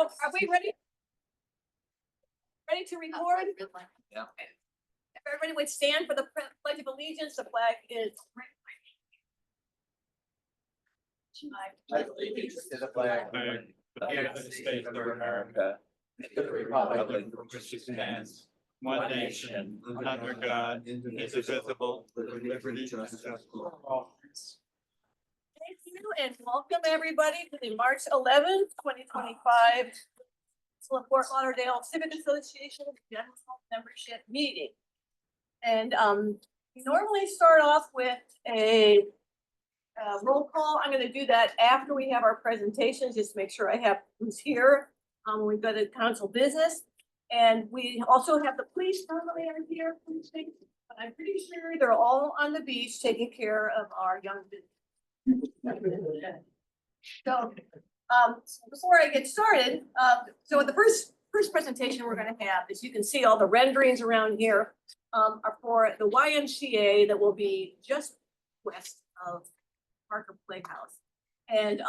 So are we ready? Ready to record? Yeah. If everybody would stand for the pledge of allegiance, the flag is. I pledge allegiance to the flag of the United States of America, and to the republic for which it stands, one nation, under God, indivisible, with liberty and justice for all. Thank you and welcome everybody to the March 11th, 2025 Fort Lauderdale Civic Association General Membership Meeting. And we normally start off with a roll call. I'm going to do that after we have our presentations, just to make sure I have who's here. We've got a council business, and we also have the police normally are here. But I'm pretty sure they're all on the beach taking care of our young business. So, before I get started, so the first presentation we're going to have is, you can see all the renderings around here are for the YMCA that will be just west of Parker Playhouse. And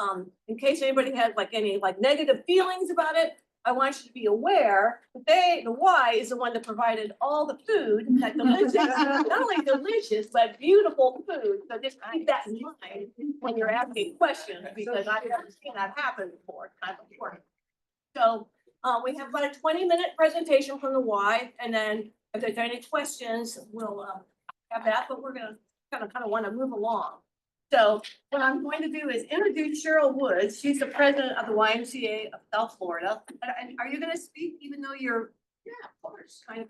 in case anybody has any negative feelings about it, I want you to be aware that the Y is the one that provided all the food, that delicious, not only delicious, but beautiful food. So just keep that in mind when you're asking questions, because I've never seen that happen before. It's kind of important. So we have about a 20-minute presentation from the Y, and then if there's any questions, we'll have that, but we're gonna kind of want to move along. So what I'm going to do is introduce Cheryl Woods. She's the president of the YMCA of South Florida. And are you going to speak even though you're, yeah, of course, kind of,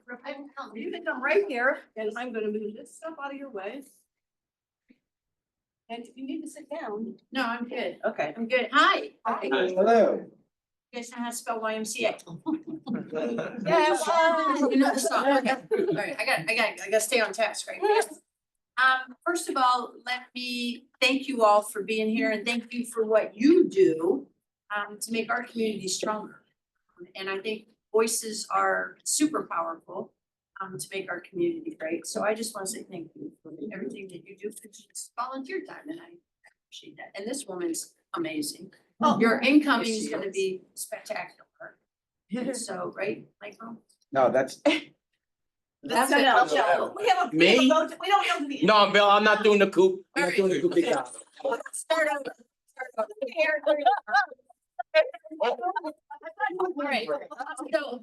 you can come right here, and I'm going to move this stuff out of your way. And if you need to sit down. No, I'm good. Okay. I'm good. Hi. Hi. Hello. You guys know how to spell YMCA? Yeah, You know the song. Okay. All right. I gotta stay on task, right? First of all, let me thank you all for being here, and thank you for what you do to make our community stronger. And I think voices are super powerful to make our community great. So I just want to say thank you for everything that you do, because it's volunteer time, and I appreciate that. And this woman's amazing. Oh, Your incoming yes, is she gonna is. be spectacular. So, right, Michael? No, that's. That's it. no. We have a. Me? We don't know the. No, Bill, I'm not doing the coup. I'm not Alright. doing the coup. Big job. Start over. Alright, so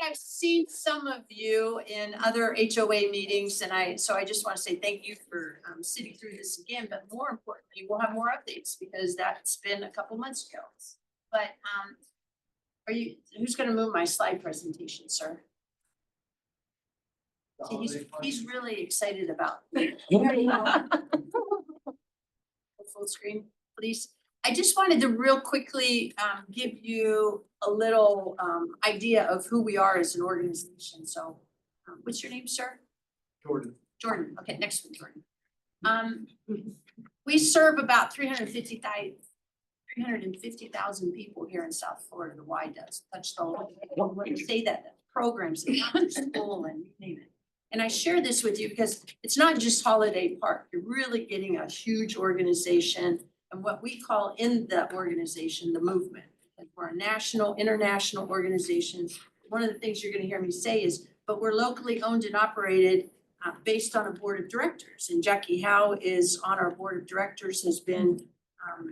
I've seen some of you in other HOA meetings, and I just want to say thank you for sitting through this again, but more importantly, we'll have more updates, because that's been a couple months ago. But who's gonna move my slide presentation, sir? See, he's really excited about. Full screen, please. I just wanted to real quickly give you a little idea of who we are as an organization. So what's your name, sir? Jordan. Jordan. Okay, next one, Jordan. We serve about 350,000 people here in South Florida. The Y does touch the whole. When you say that, programs and after school and you name it. And I share this with you because it's not just Holiday Park. You're really getting a huge organization, and what we call in the organization, the movement. And we're a national, international organization. One of the things you're gonna hear me say is, but we're locally owned and operated based on a board of directors. And Jackie Howe is on our board of directors, has been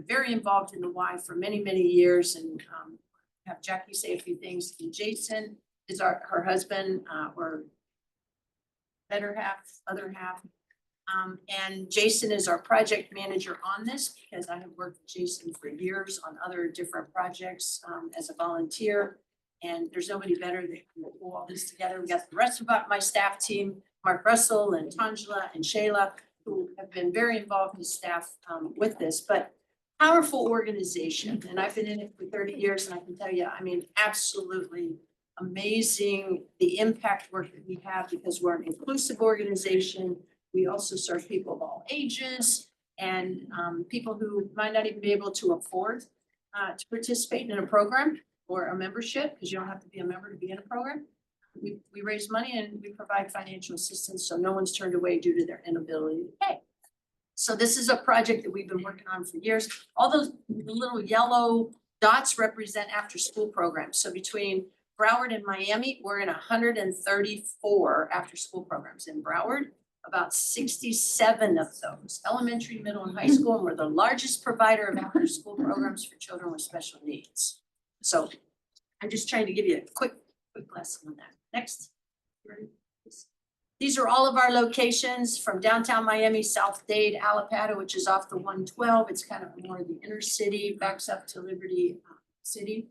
very involved in the Y for many, many years, and have Jackie say a few things. And Jason is her husband, or better half, other half. And Jason is our project manager on this, because I have worked with Jason for years on other different projects as a volunteer. And there's nobody better that can pull all this together. We got the rest of my staff team, Mark Russell and Tangela and Shayla, who have been very involved with staff with this, but powerful organization. And I've been in it for 30 years, and I can tell you, I mean, absolutely amazing the impact work that we have, because we're an inclusive organization. We also serve people of all ages, and people who might not even be able to afford to participate in a program or a membership, because you don't have to be a member to be in a program. We raise money and we provide financial assistance, so no one's turned away due to their inability to pay. So this is a project that we've been working on for years. All those little yellow Dots represent after-school programs. So between Broward and Miami, we're in 134 after-school programs. In Broward, about 67 of those, elementary, middle, and high school, and we're the largest provider of after-school programs for children with special needs. So I'm just trying to give you a quick lesson on that. Next. These are all of our locations from downtown Miami, South Dade, Alapata, which is off the 112. It's kind of more the inner city, backs up to Liberty City.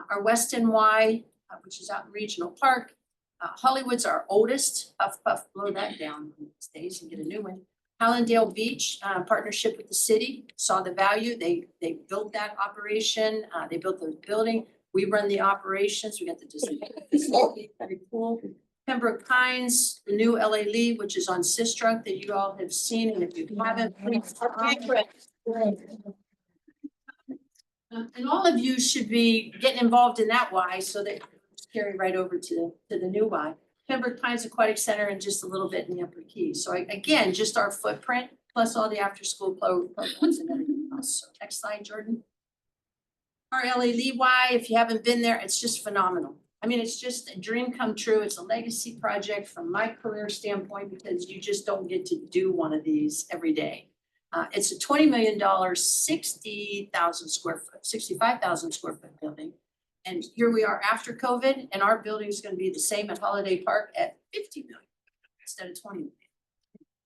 Our West NY, which is out in Regional Park. Hollywood's our oldest. Puff, blow that down these days and get a new one. Hallandale Beach, partnership with the city, saw the value. They built that operation. They built the building. We run the operations. We got the design facility, very cool. Pembroke Pines, the new LA Lee, which is on Sistrunk that you all have seen, and if you haven't, please. And all of you should be getting involved in that Y so that carry right over to the new Y. Pembroke Pines Aquatic Center and just a little bit in the Upper Keys. So again, just our footprint plus all the after-school programs and everything else. So next slide, Jordan. Our LA Lee Y, if you haven't been there, it's just phenomenal. I mean, it's just a dream come true. It's a legacy project from my career standpoint because you just don't get to do one of these every day. It's a $20 million, 60,000 square foot, 65,000 square foot building. And here we are after COVID, and our building is going to be the same at Holiday Park at 50 million instead of 20 million.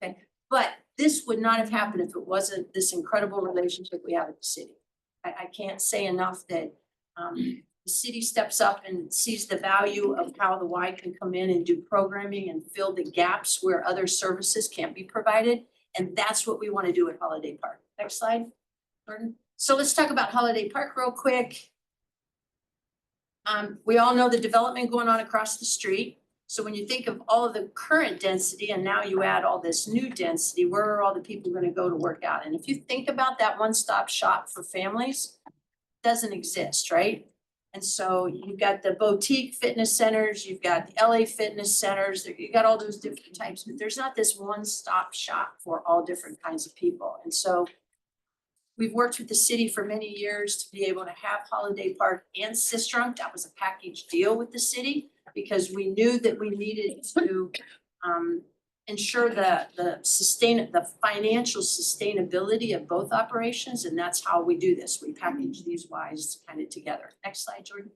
Okay, but this would not have happened if it wasn't this incredible relationship we have with the city. I can't say enough that the city steps up and sees the value of how the Y can come in and do programming and fill the gaps where other services can't be provided. And that's what we want to do at Holiday Park. Next slide, Jordan. So let's talk about Holiday Park real quick. We all know the development going on across the street. So when you think of all of the current density and now you add all this new density, where are all the people going to go to work out? And if you think about that one-stop shop for families, it doesn't exist, right? And so you've got the boutique fitness centers, you've got the LA fitness centers, you got all those different types, but there's not this one-stop shop for all different kinds of people. And so we've worked with the city for many years to be able to have Holiday Park and Sistrunk. That was a package deal with the city because we knew that we needed to ensure the financial sustainability of both operations, and that's how we do this. We package these Ys kind of together. Next slide, Jordan.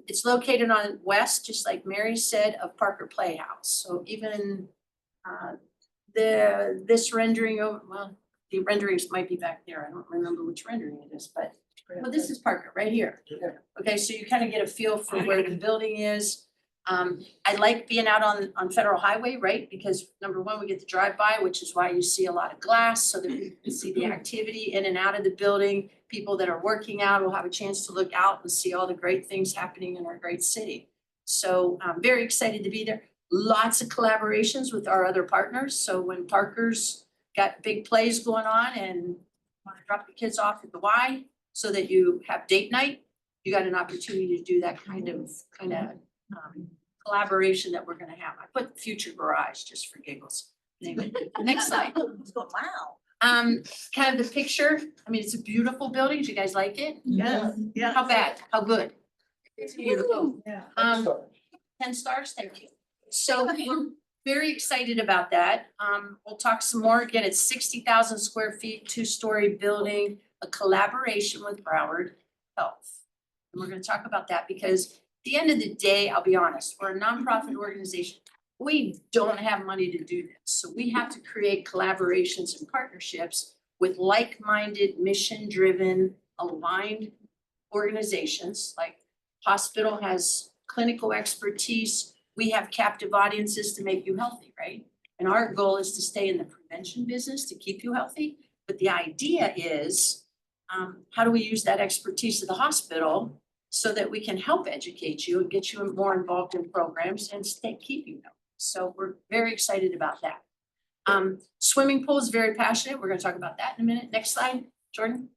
It's located on west, just like Mary said, of Parker Playhouse. So even this rendering, well, the renderings might be back there. I don't remember which rendering it is, but well, this is Parker right here. Okay, so you kind of get a feel for where the building is. I like being out on Federal Highway, right? Because number one, we get to drive by, which is why you see a lot of glass so that we can see the activity in and out of the building. People that are working out will have a chance to look out and see all the great things happening in our great city. So I'm very excited to be there. Lots of collaborations with our other partners. So when Parker's got big plays going on and want to drop the kids off at the Y so that you have date night, you got an opportunity to do that kind of collaboration that we're gonna have. I put future garage just for giggles. Anyway, next slide. Wow. Kind of the picture. I mean, it's a beautiful building. Do you guys like it? Yeah, yeah. How bad? How good? It's beautiful. Yeah. 10 stars, thank you. So we're very excited about that. We'll talk some more. Again, it's 60,000 square feet, 2-story building, a collaboration with Broward Health. And we're gonna talk about that because at the end of the day, I'll be honest, we're a nonprofit organization. We don't have money to do this. So we have to create collaborations and partnerships with like-minded, mission-driven, aligned organizations. Like hospital has clinical expertise. We have captive audiences to make you healthy, right? And our goal is to stay in the prevention business to keep you healthy. But the idea is, how do we use that expertise of the hospital so that we can help educate you and get you more involved in programs and keep you healthy? So we're very excited about that. Swimming pool is very passionate. We're going to talk about that in a minute. Next slide, Jordan.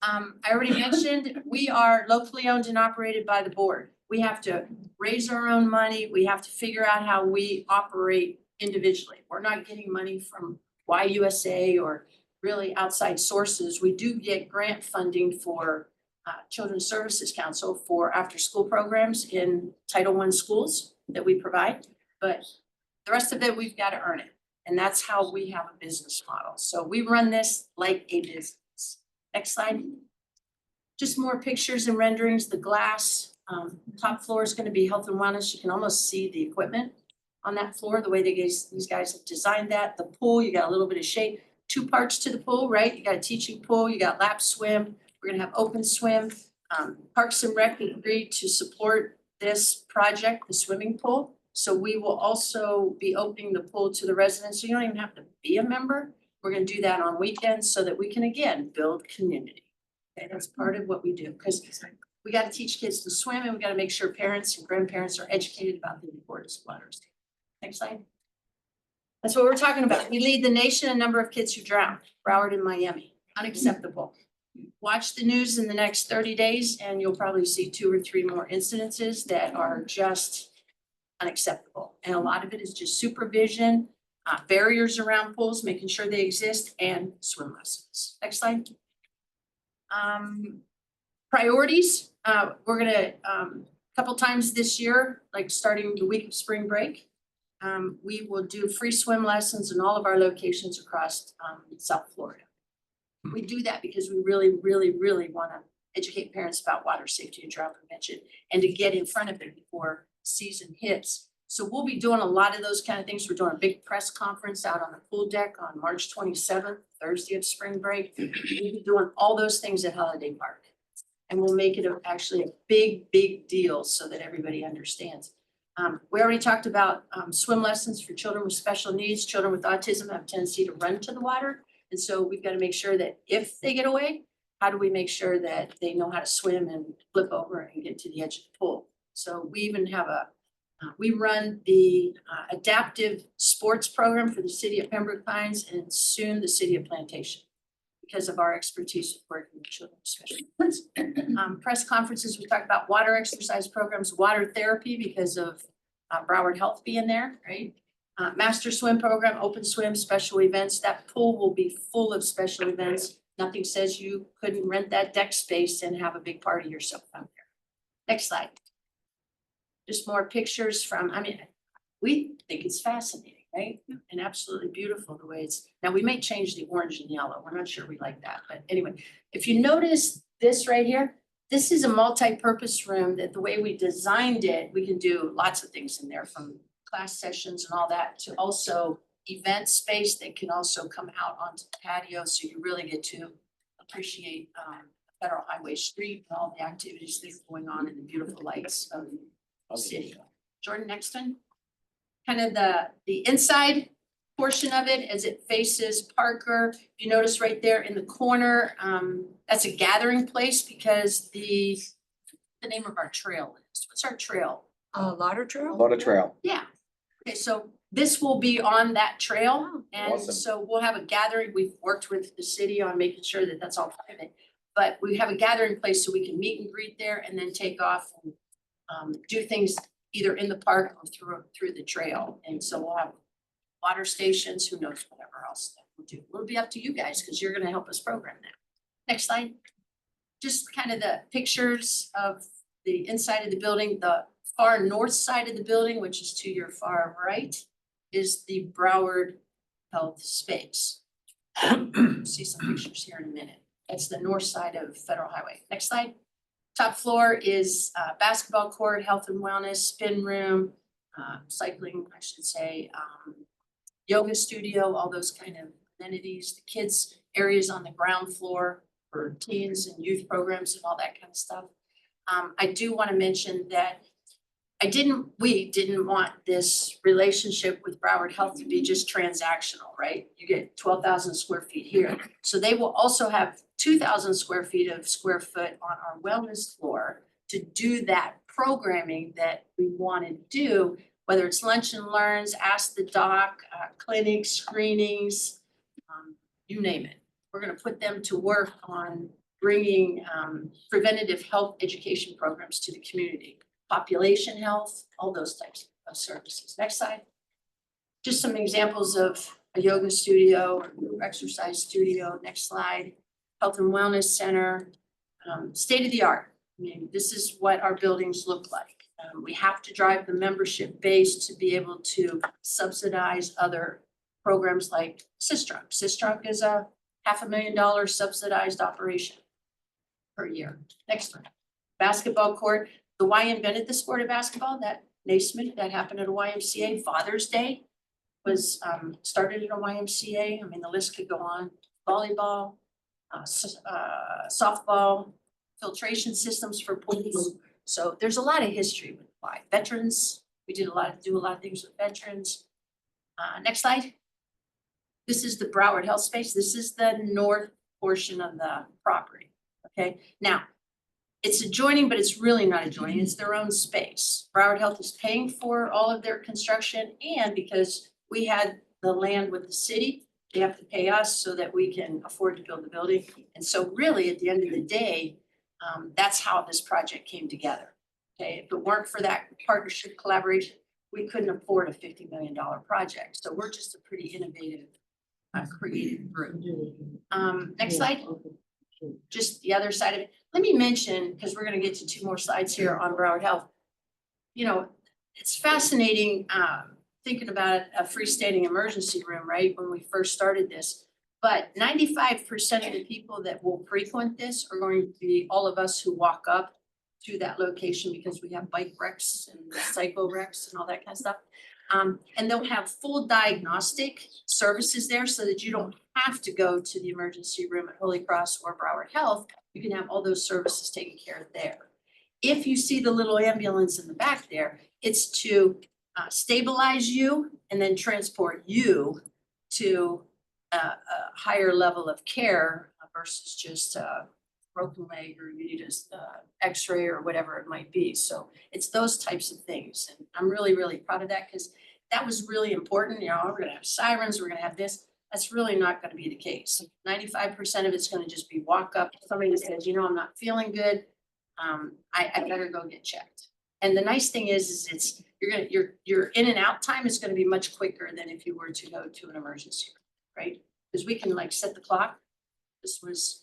I already mentioned we are locally owned and operated by the board. We have to raise our own money. We have to figure out how we operate individually. We're not getting money from YUSA or really outside sources. We do get grant funding for Children's Services Council for after-school programs in Title I schools that we provide. But the rest of it, we've got to earn it. And that's how we have a business model. So we run this like a business. Next slide. Just more pictures and renderings. The glass, top floor is going to be health and wellness. You can almost see the equipment on that floor, the way these guys have designed that. The pool, you got a little bit of shade. 2 parts to the pool, right? You got a teaching pool, you got lap swim. We're gonna have open swim. Parks and Rec agreed to support this project, the swimming pool. So we will also be opening the pool to the residents. So you don't even have to be a member. We're gonna do that on weekends so that we can, again, build community. Okay, that's part of what we do, because we gotta teach kids to swim and we gotta make sure parents and grandparents are educated about the importance of water safety. Next slide. That's what we're talking about. We lead the nation in number of kids who drown, Broward and Miami. Unacceptable. Watch the news in the next 30 days and you'll probably see 2 or 3 more incidences that are just unacceptable. And a lot of it is just supervision, barriers around pools, making sure they exist, and swim lessons. Next slide. Priorities. We're gonna, couple times this year, like starting the week of spring break, we will do free swim lessons in all of our locations across South Florida. We do that because we really want to educate parents about water safety and drought prevention and to get in front of it before season hits. So we'll be doing a lot of those kind of things. We're doing a big press conference out on the pool deck on March 27th, Thursday of spring break. We'll be doing all those things at Holiday Park. And we'll make it actually a big deal so that everybody understands. We already talked about swim lessons for children with special needs. Children with autism have a tendency to run to the water. And so we've got to make sure that if they get away, how do we make sure that they know how to swim and flip over and get to the edge of the pool? So we even have we run the adaptive sports program for the city of Pembroke Pines and soon the city of Plantation because of our expertise with working with children with special needs. Press conferences, we talk about water exercise programs, water therapy because of Broward Health being there, right? Master swim program, open swim, special events. That pool will be full of special events. Nothing says you couldn't rent that deck space and have a big party yourself out there. Next slide. Just more pictures from, we think it's fascinating, right? And absolutely beautiful the way it's, now we may change the orange and yellow. We're not sure we like that, but anyway, if you notice this right here, this is a multi-purpose room that the way we designed it, we can do lots of things in there from class sessions and all that to also event space that can also come out onto the patio. So you really get to appreciate Federal Highway Street and all the activities that are going on and the beautiful lights of the city. Jordan, next one. Kind of the inside portion of it as it faces Parker. You notice right there in the corner, that's a gathering place because the name of our trail is. What's our trail? Lauder Trail? Lot of trail. Yeah. Okay, so this will be on that trail. And Awesome. so we'll have a gathering. We've worked with the city on making sure that that's all private. But we have a gathering place so we can meet and greet there and then take off and do things either in the park or through the trail. And so we'll have water stations, who knows, whatever else that we'll do. It'll be up to you guys because you're going to help us program that. Next slide. Just kind of the pictures of the inside of the building. The far north side of the building, which is to your far right, is the Broward Health space. See some pictures here in a minute. That's the north side of Federal Highway. Next slide. Top floor is basketball court, health and wellness, spin room, cycling, I should say, yoga studio, all those kind of amenities. The kids areas on the ground floor for teens and youth programs and all that kind of stuff. I do want to mention that we didn't want this relationship with Broward Health to be just transactional, right? You get 12,000 square feet here. So they will also have 2,000 square feet of square foot on our wellness floor to do that programming that we want to do, whether it's lunch and learns, ask the doc, clinics, screenings, you name it. We're going to put them to work on bringing preventative health education programs to the community. Population health, all those types of services. Next slide. Just some examples of a yoga studio or exercise studio. Next slide. Health and wellness center, State of the art. I mean, this is what our buildings look like. We have to drive the membership base to be able to subsidize other programs like Sistrunk. Sistrunk is a $500,000 subsidized operation per year. Next one, basketball court. The Y invented the sport of basketball, that Naismith, that happened at a YMCA. Father's Day was started at a YMCA. I mean, the list could go on. Volleyball, softball, filtration systems for pools. So there's a lot of history with Y. Veterans, we do a lot of things with veterans. Next slide. This is the Broward Health Space. This is the north portion of the property. Okay, now it's adjoining, but it's really not adjoining. It's their own space. Broward Health is paying for all of their construction, and because we had the land with the city, they have to pay us so that we can afford to build the building. And so really, at the end of the day, that's how this project came together. Okay, if it weren't for that partnership collaboration, we couldn't afford a $50 million project. So we're just a pretty innovative, creative group. Next slide. Just the other side of it. Let me mention, because we're gonna get to 2 more slides here on Broward Health. You know, it's fascinating, thinking about a freestanding emergency room, right, when we first started this. But 95% of the people that will frequent this are going to be all of us who walk up to that location because we have bike wrecks and cycle wrecks and all that kind of stuff. And they'll have full diagnostic services there so that you don't have to go to the emergency room at Holy Cross or Broward Health. You can have all those services taken care of there. If you see the little ambulance in the back there, it's to stabilize you and then transport you to a higher level of care versus just a broken leg or you need a x-ray or whatever it might be. So it's those types of things. And I'm really, really proud of that because that was really important. You know, we're gonna have sirens, we're gonna have this. That's really not gonna be the case. 95% of it's gonna just be walk up, somebody that says, you know, I'm not feeling good. I better go get checked. And the nice thing is it's, your in and out time is gonna be much quicker than if you were to go to an emergency room, right? Because we can like set the clock. This was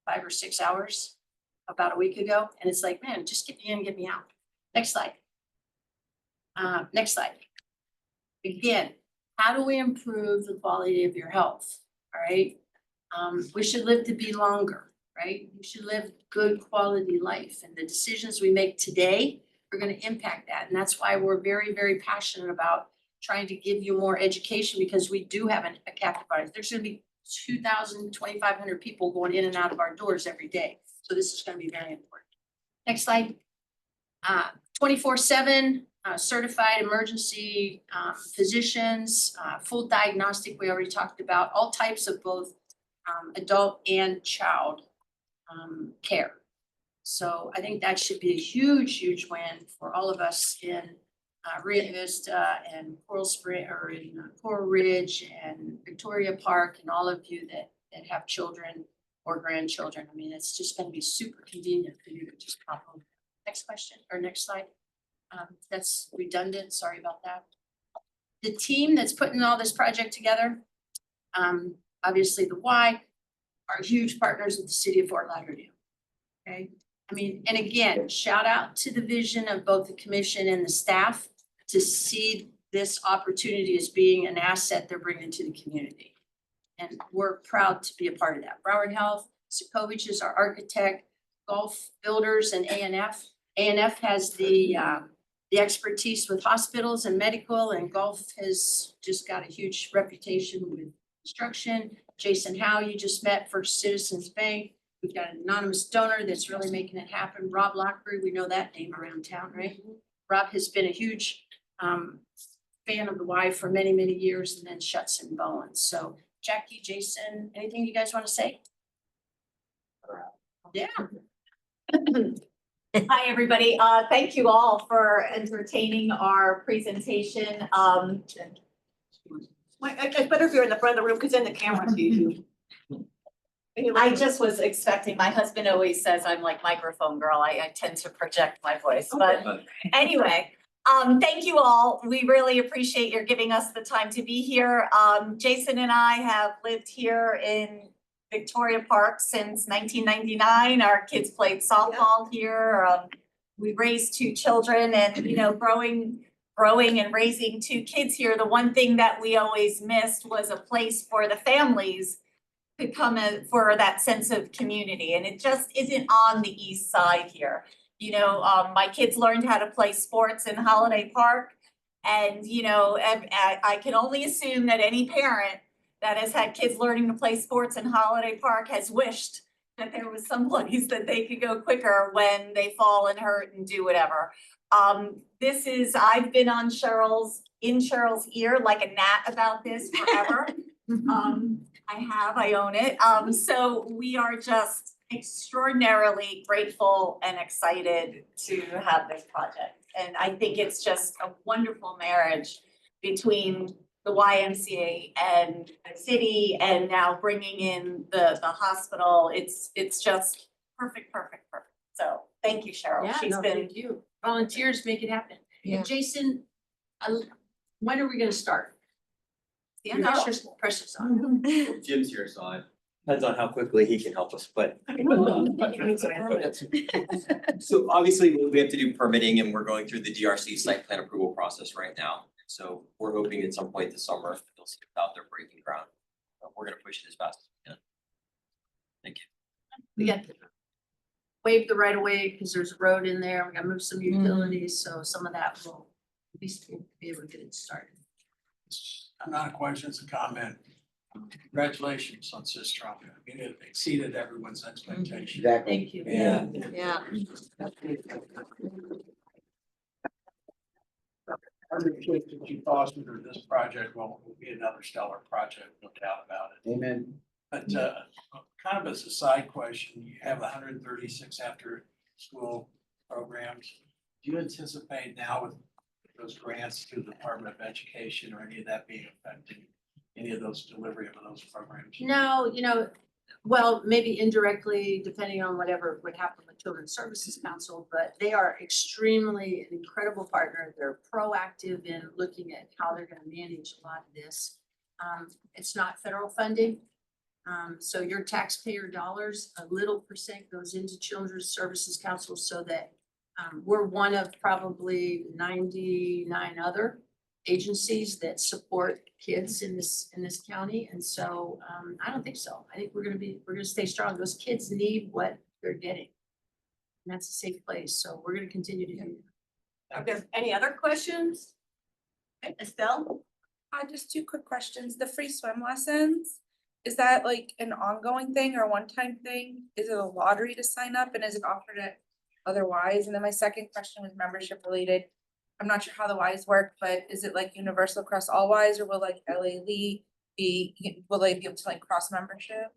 5 or 6 hours about a week ago. And it's like, man, just get me in, get me out. Next slide. Next slide. Again, how do we improve the quality of your health? All right. We should live to be longer, right? We should live good quality life. And the decisions we make today are going to impact that. And that's why we're very, very passionate about trying to give you more education because we do have a captive audience. There's going to be 2,000, 2,500 people going in and out of our doors every day. So this is going to be very important. Next slide. 24/7 certified emergency physicians, full diagnostic we already talked about, all types of both adult and child care. So I think that should be a huge, huge win for all of us in Rio Vista and Coral Spring or in Coral Ridge and Victoria Park and all of you that have children or grandchildren. I mean, it's just going to be super convenient for you to just pop over. Next question or next slide. That's redundant. Sorry about that. The team that's putting all this project together, obviously the Y are huge partners with the city of Fort Lauderdale. Okay. I mean, and again, shout out to the vision of both the commission and the staff to see this opportunity as being an asset they're bringing to the community. And we're proud to be a part of that. Broward Health, Sokovich is our architect, Gulf Builders and A&F. A&F has the expertise with hospitals and medical, and Gulf has just got a huge reputation with construction. Jason Howe, you just met, First Citizens Bank. We've got an anonymous donor that's really making it happen. Rob Lockbury, we know that name around town, right? Rob has been a huge fan of the Y for many, many years, and then Shuts and Bowens. So Jackie, Jason, anything you guys want to say? Yeah. Hi, everybody. Thank you all for entertaining our presentation. It's better if you're in the front of the room because then the camera sees you. I just was expecting, my husband always says I'm like microphone girl. I tend to project my voice, but anyway, thank you all. We really appreciate your giving us the time to be here. Jason and I have lived here in Victoria Park since 1999. Our kids played softball here. We raised 2 children and, you know, growing and raising 2 kids here, the one thing that we always missed was a place for the families to come in for that sense of community, and it just isn't on the east side here. You know, my kids learned how to play sports in Holiday Park, and, you know, I can only assume that any parent that has had kids learning to play sports in Holiday Park has wished that there was some place that they could go quicker when they fall and hurt and do whatever. I've been on Cheryl's ear like a gnat about this forever. I own it. So we are just extraordinarily grateful and excited to have this project. And I think it's just a wonderful marriage between the YMCA and the city, and now bringing in the hospital. It's just perfect. So thank you, Cheryl. Yeah, She's no, been, thank you. Volunteers make it happen. Yeah. And Jason, when are we gonna start? yeah, no. Pressure's on. Jim's here, so depends on how quickly he can help us, but. So obviously, we have to do permitting and we're going through the DRC site plan approval process right now. So we're hoping at some point this summer, they'll see about their breaking ground. But we're gonna push it as fast as we can. Thank you. We got to waive the right of way because there's a road in there. We gotta move some utilities, so some of that will at least be able to get it started. It's not a question, it's a comment. Congratulations on Sistrum. I mean, it exceeded everyone's expectation. Exactly. Thank you. And Yeah. 100 kids that you fostered through this project will be another stellar project, no doubt about it. Amen. But kind of as a side question, you have 136 after school programs. Do you anticipate now with those grants through the Department of Education or any of that being affecting any of those delivery of those programs? No, well, maybe indirectly, depending on whatever would happen with Children's Services Council, but they are extremely an incredible partner. They're proactive in looking at how they're gonna manage a lot of this. It's not federal funding. So your taxpayer dollars, a little percent goes into Children's Services Council so that we're one of probably 99 other agencies that support kids in this county. And so I don't think so. I think we're gonna stay strong. Those kids need what they're getting. And that's a safe place. So we're gonna continue to do that. Are there any other questions? Okay, Estelle? Just 2 quick questions. The free swim lessons, is that like an ongoing thing or a one-time thing? Is it a lottery to sign up and is it offered at otherwise? And then my second question was membership related. I'm not sure how the Ys work, but is it like universal across all Ys or will like LA Lee will they be able to like cross membership?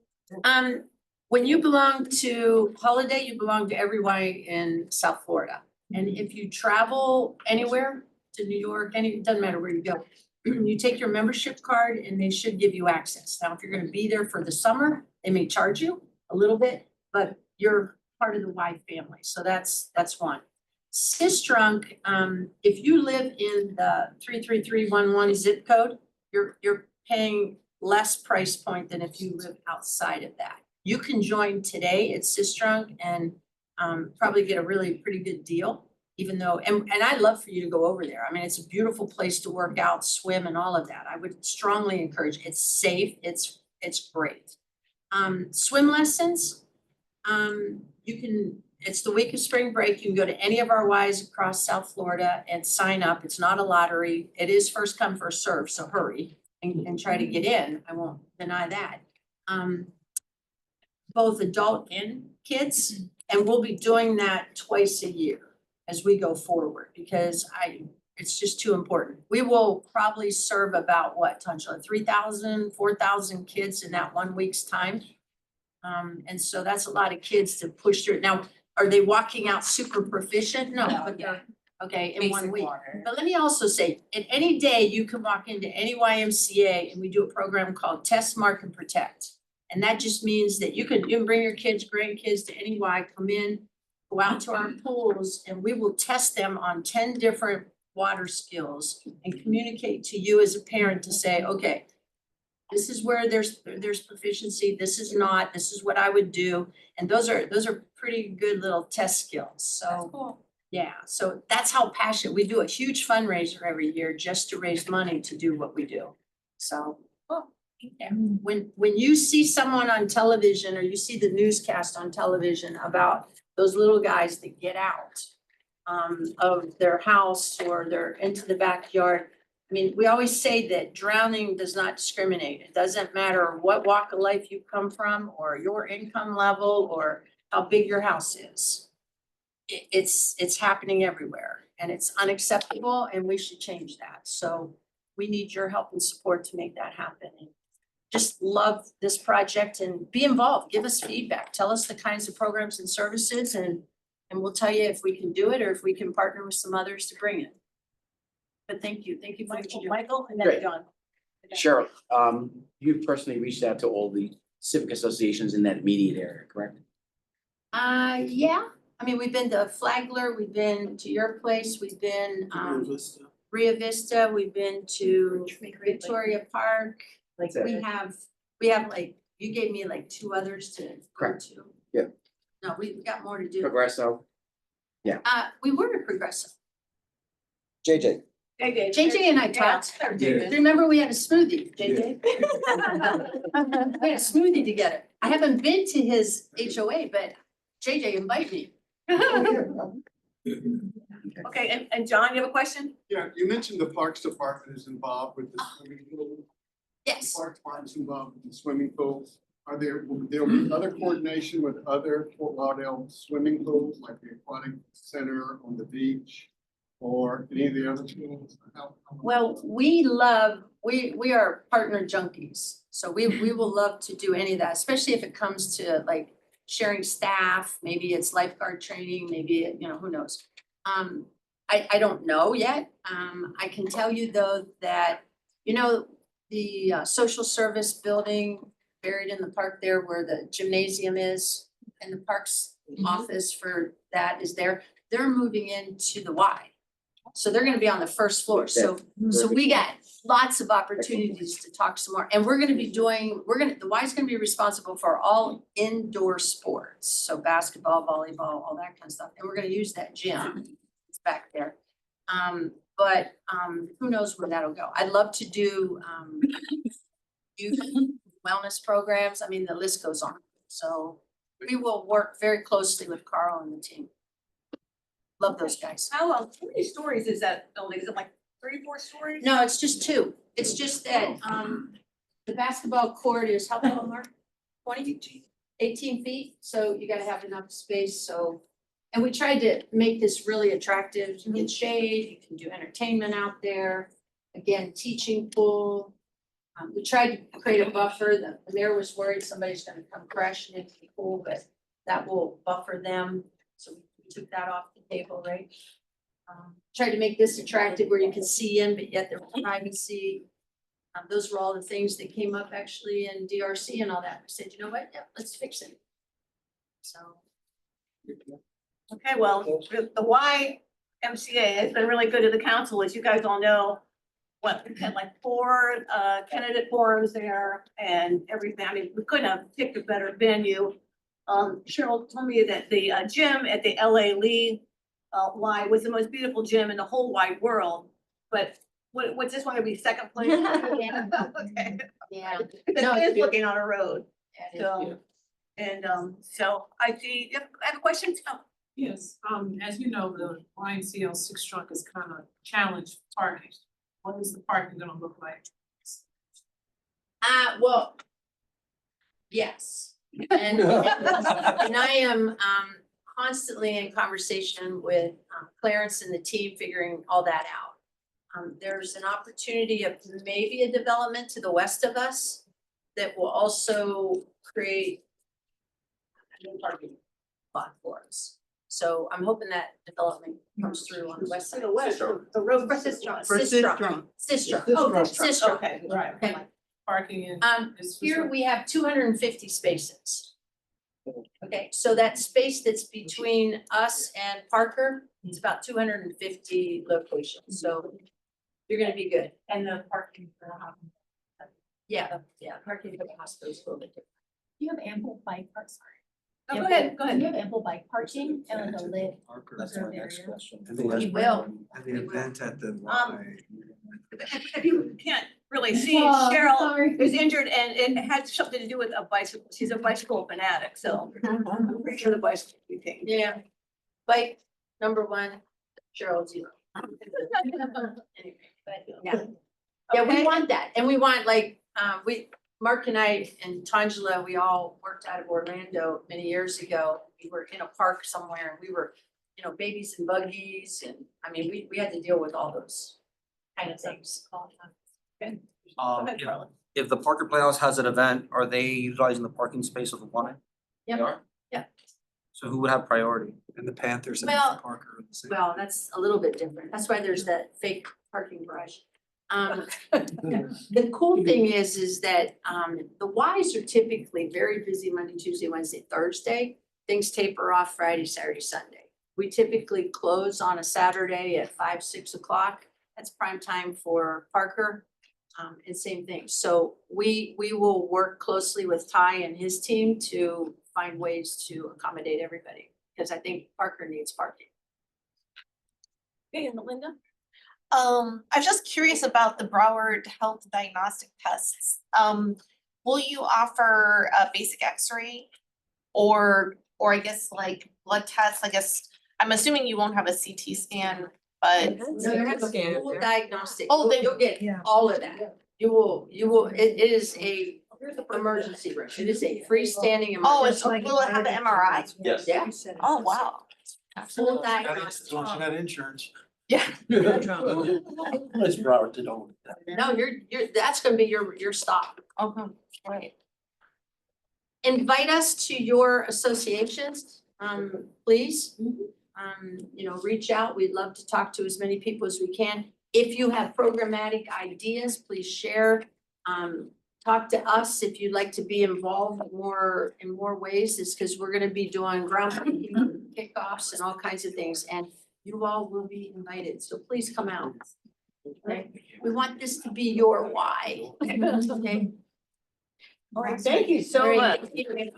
When you belong to Holiday, you belong to every Y in South Florida. And if you travel anywhere to New York, it doesn't matter where you go, you take your membership card and they should give you access. Now, if you're gonna be there for the summer, they may charge you a little bit, but you're part of the Y family. So that's one. Sistrunk, if you live in the 33311 zip code, you're paying less price point than if you live outside of that. You can join today at Sistrunk and probably get a really pretty good deal, even though, and I'd love for you to go over there. I mean, it's a beautiful place to work out, swim and all of that. I would strongly encourage, it's safe, it's great. Swim lessons, it's the week of spring break. You can go to any of our Ys across South Florida and sign up. It's not a lottery. It is first come, first serve, so hurry and try to get in. I won't deny that. Both adult and kids, and we'll be doing that twice a year as we go forward because it's just too important. We will probably serve about what, Tangela, 3,000, 4,000 kids in that 1 week's time. And so that's a lot of kids to push through. Now, are they walking out super proficient? No, but they're, okay, in 1 week. But let me also say, at any day, you can walk into any YMCA and we do a program called Test, Mark, and Protect. And that just means that you can bring your kids, grandkids to any Y, come in, go out to our pools, and we will test them on 10 different water skills and communicate to you as a parent to say, okay, This is where there's proficiency, this is not, this is what I would do. And those are pretty good little test skills, so. Cool. Yeah, so that's how passionate, we do a huge fundraiser every year just to raise money to do what we do. So, yeah, when you see someone on television or you see the newscast on television about those little guys that get out of their house or they're into the backyard. I mean, we always say that drowning does not discriminate. It doesn't matter what walk of life you come from or your income level or how big your house is. It's happening everywhere and it's unacceptable and we should change that. So we need your help and support to make that happen. And just love this project and be involved. Give us feedback. Tell us the kinds of programs and services and we'll tell you if we can do it or if we can partner with some others to bring it. But thank you for what you do. Michael and then Great. John. Cheryl, you personally reached out to all the civic associations in that immediate area, correct? Yeah, I mean, we've been to Flagler, we've been to your place, we've been Rio Vista, we've been to Victoria Park. Like That's we it. have like, you gave me like 2 others to go Correct. to. Yeah. No, we got more to do. Progresso, We were at Progresso. JJ. JJ and I talked. Yeah. Remember, we had a smoothie, JJ? We had a smoothie together. I haven't been to his HOA, but JJ invited me. Okay, and John, you have a question? Yeah, you mentioned the Parks Department is involved with the swimming pool. Yes. Parks Department's involved with the swimming pool. Will there be other coordination with other Fort Lauderdale swimming pools, like the aquatic center on the beach? Or any of the other schools? Well, we are partner junkies, so we will love to do any of that, especially if it comes to like sharing staff, maybe it's lifeguard training, maybe, who knows? I don't know yet. I can tell you though that, the social service building buried in the park there where the gymnasium is and the parks office for that is there, they're moving into the Y. So they're gonna be on the first floor, so we got lots of opportunities to talk some more, and the Y's gonna be responsible for all indoor sports. So basketball, volleyball, all that kind of stuff, and we're gonna use that gym, it's back there. But who knows where that'll go. I'd love to do youth wellness programs, I mean, the list goes on. So we will work very closely with Carl and the team. Love those guys. How many stories is that building? Is it like 3, 4 stories? No, it's just 2. It's just that, the basketball court is how tall, Mark? 18 feet, so you gotta have enough space, so. And we tried to make this really attractive, you can shade, you can do entertainment out there. Again, teaching pool. We tried to create a buffer, the mayor was worried somebody's gonna come crashing into the pool, but that will buffer them, so we took that off the table, right? Tried to make this attractive where you can see in, but yet there's privacy. Those were all the things that came up actually in DRC and all that. We said, you know what, yeah, let's fix it. So. Okay, well, the YMCA has been really good to the council, as you guys all know. We had like 4 candidate forums there and everything. I mean, we couldn't have picked a better venue. Cheryl told me that the gym at the LA Lee Y was the most beautiful gym in the whole wide world. But what's this one gonna be second place? Yeah. Okay. Yeah. It is looking on a road. Yeah, it is So, beautiful. and so I see, I have a question. Oh, Yes, as you know, the YMCA 6 trunk is kind of challenged parking. What is the parking gonna look like? Well, yes. And I am constantly in conversation with Clarence and the team figuring all that out. There's an opportunity of maybe a development to the west of us that will also create a new parking lot for us. So I'm hoping that development comes through on the west to side. the west, the road for Sistron. Sistron. Oh, Sistron. Sistron, okay. Right. Okay. Parking in. Here we have 250 spaces. Okay, so that space that's between us and Parker, it's about 250 locations, so you're gonna be good. And the parking for the Yeah, parking for the hospital is a little bit different. You have ample bike park, sorry. Oh, go ahead, go You ahead. have ample bike parking and like a lit That's my next question. We will. At the event at the If you can't really see, Oh, Cheryl sorry. is injured and it had something to do with a bicycle. She's a bicycle fanatic, so I'm pretty sure the bicycle will be taken. Yeah. Bike, number one, Cheryl 0. Anyway, but yeah. Yeah, we Okay. want that, and we want like, Mark and I and Tangela, we all worked out of Orlando many years ago. We were in a park somewhere, and we were, babies and buggies, and I mean, we had to deal with all those kind of things. Okay. If if the Parker Playhouse has an event, are they utilizing the parking space of the one? Yep. They are? Yeah. So who would have priority? And the Panthers and Well, the Parker. are the same. Well, that's a little bit different. That's why there's that fake parking garage. The cool thing is that, the Ys are typically very busy Monday, Tuesday, Wednesday, Thursday. Things taper off Friday, Saturday, Sunday. We typically close on a Saturday at 5, 6 o'clock. That's prime time for Parker. And same thing. So we will work closely with Ty and his team to find ways to accommodate everybody. Because I think Parker needs parking. Okay, and Melinda? I'm just curious about the Broward Health Diagnostic Tests. Will you offer a basic X-ray or I guess like blood tests? I guess, I'm assuming you won't have a CT scan, but No, you have a full diagnostic. Oh, they- You'll get all of that. You will, it is a emergency room. It is a freestanding emergency. oh, it's, will it have an MRI? Yes. Yeah. Oh, wow. Full As long diagnostic. as you got insurance. Yeah. Let's Broward to know. No, that's gonna be your stop. Okay, great. Invite us to your associations, please. Reach out. We'd love to talk to as many people as we can. If you have programmatic ideas, please share. Talk to us if you'd like to be involved in more ways, is because we're gonna be doing groundbreaking kickoffs and all kinds of things, and you all will be invited, so please come out. Okay, we want this to be your why. Okay. All right, thank you so Very much. good.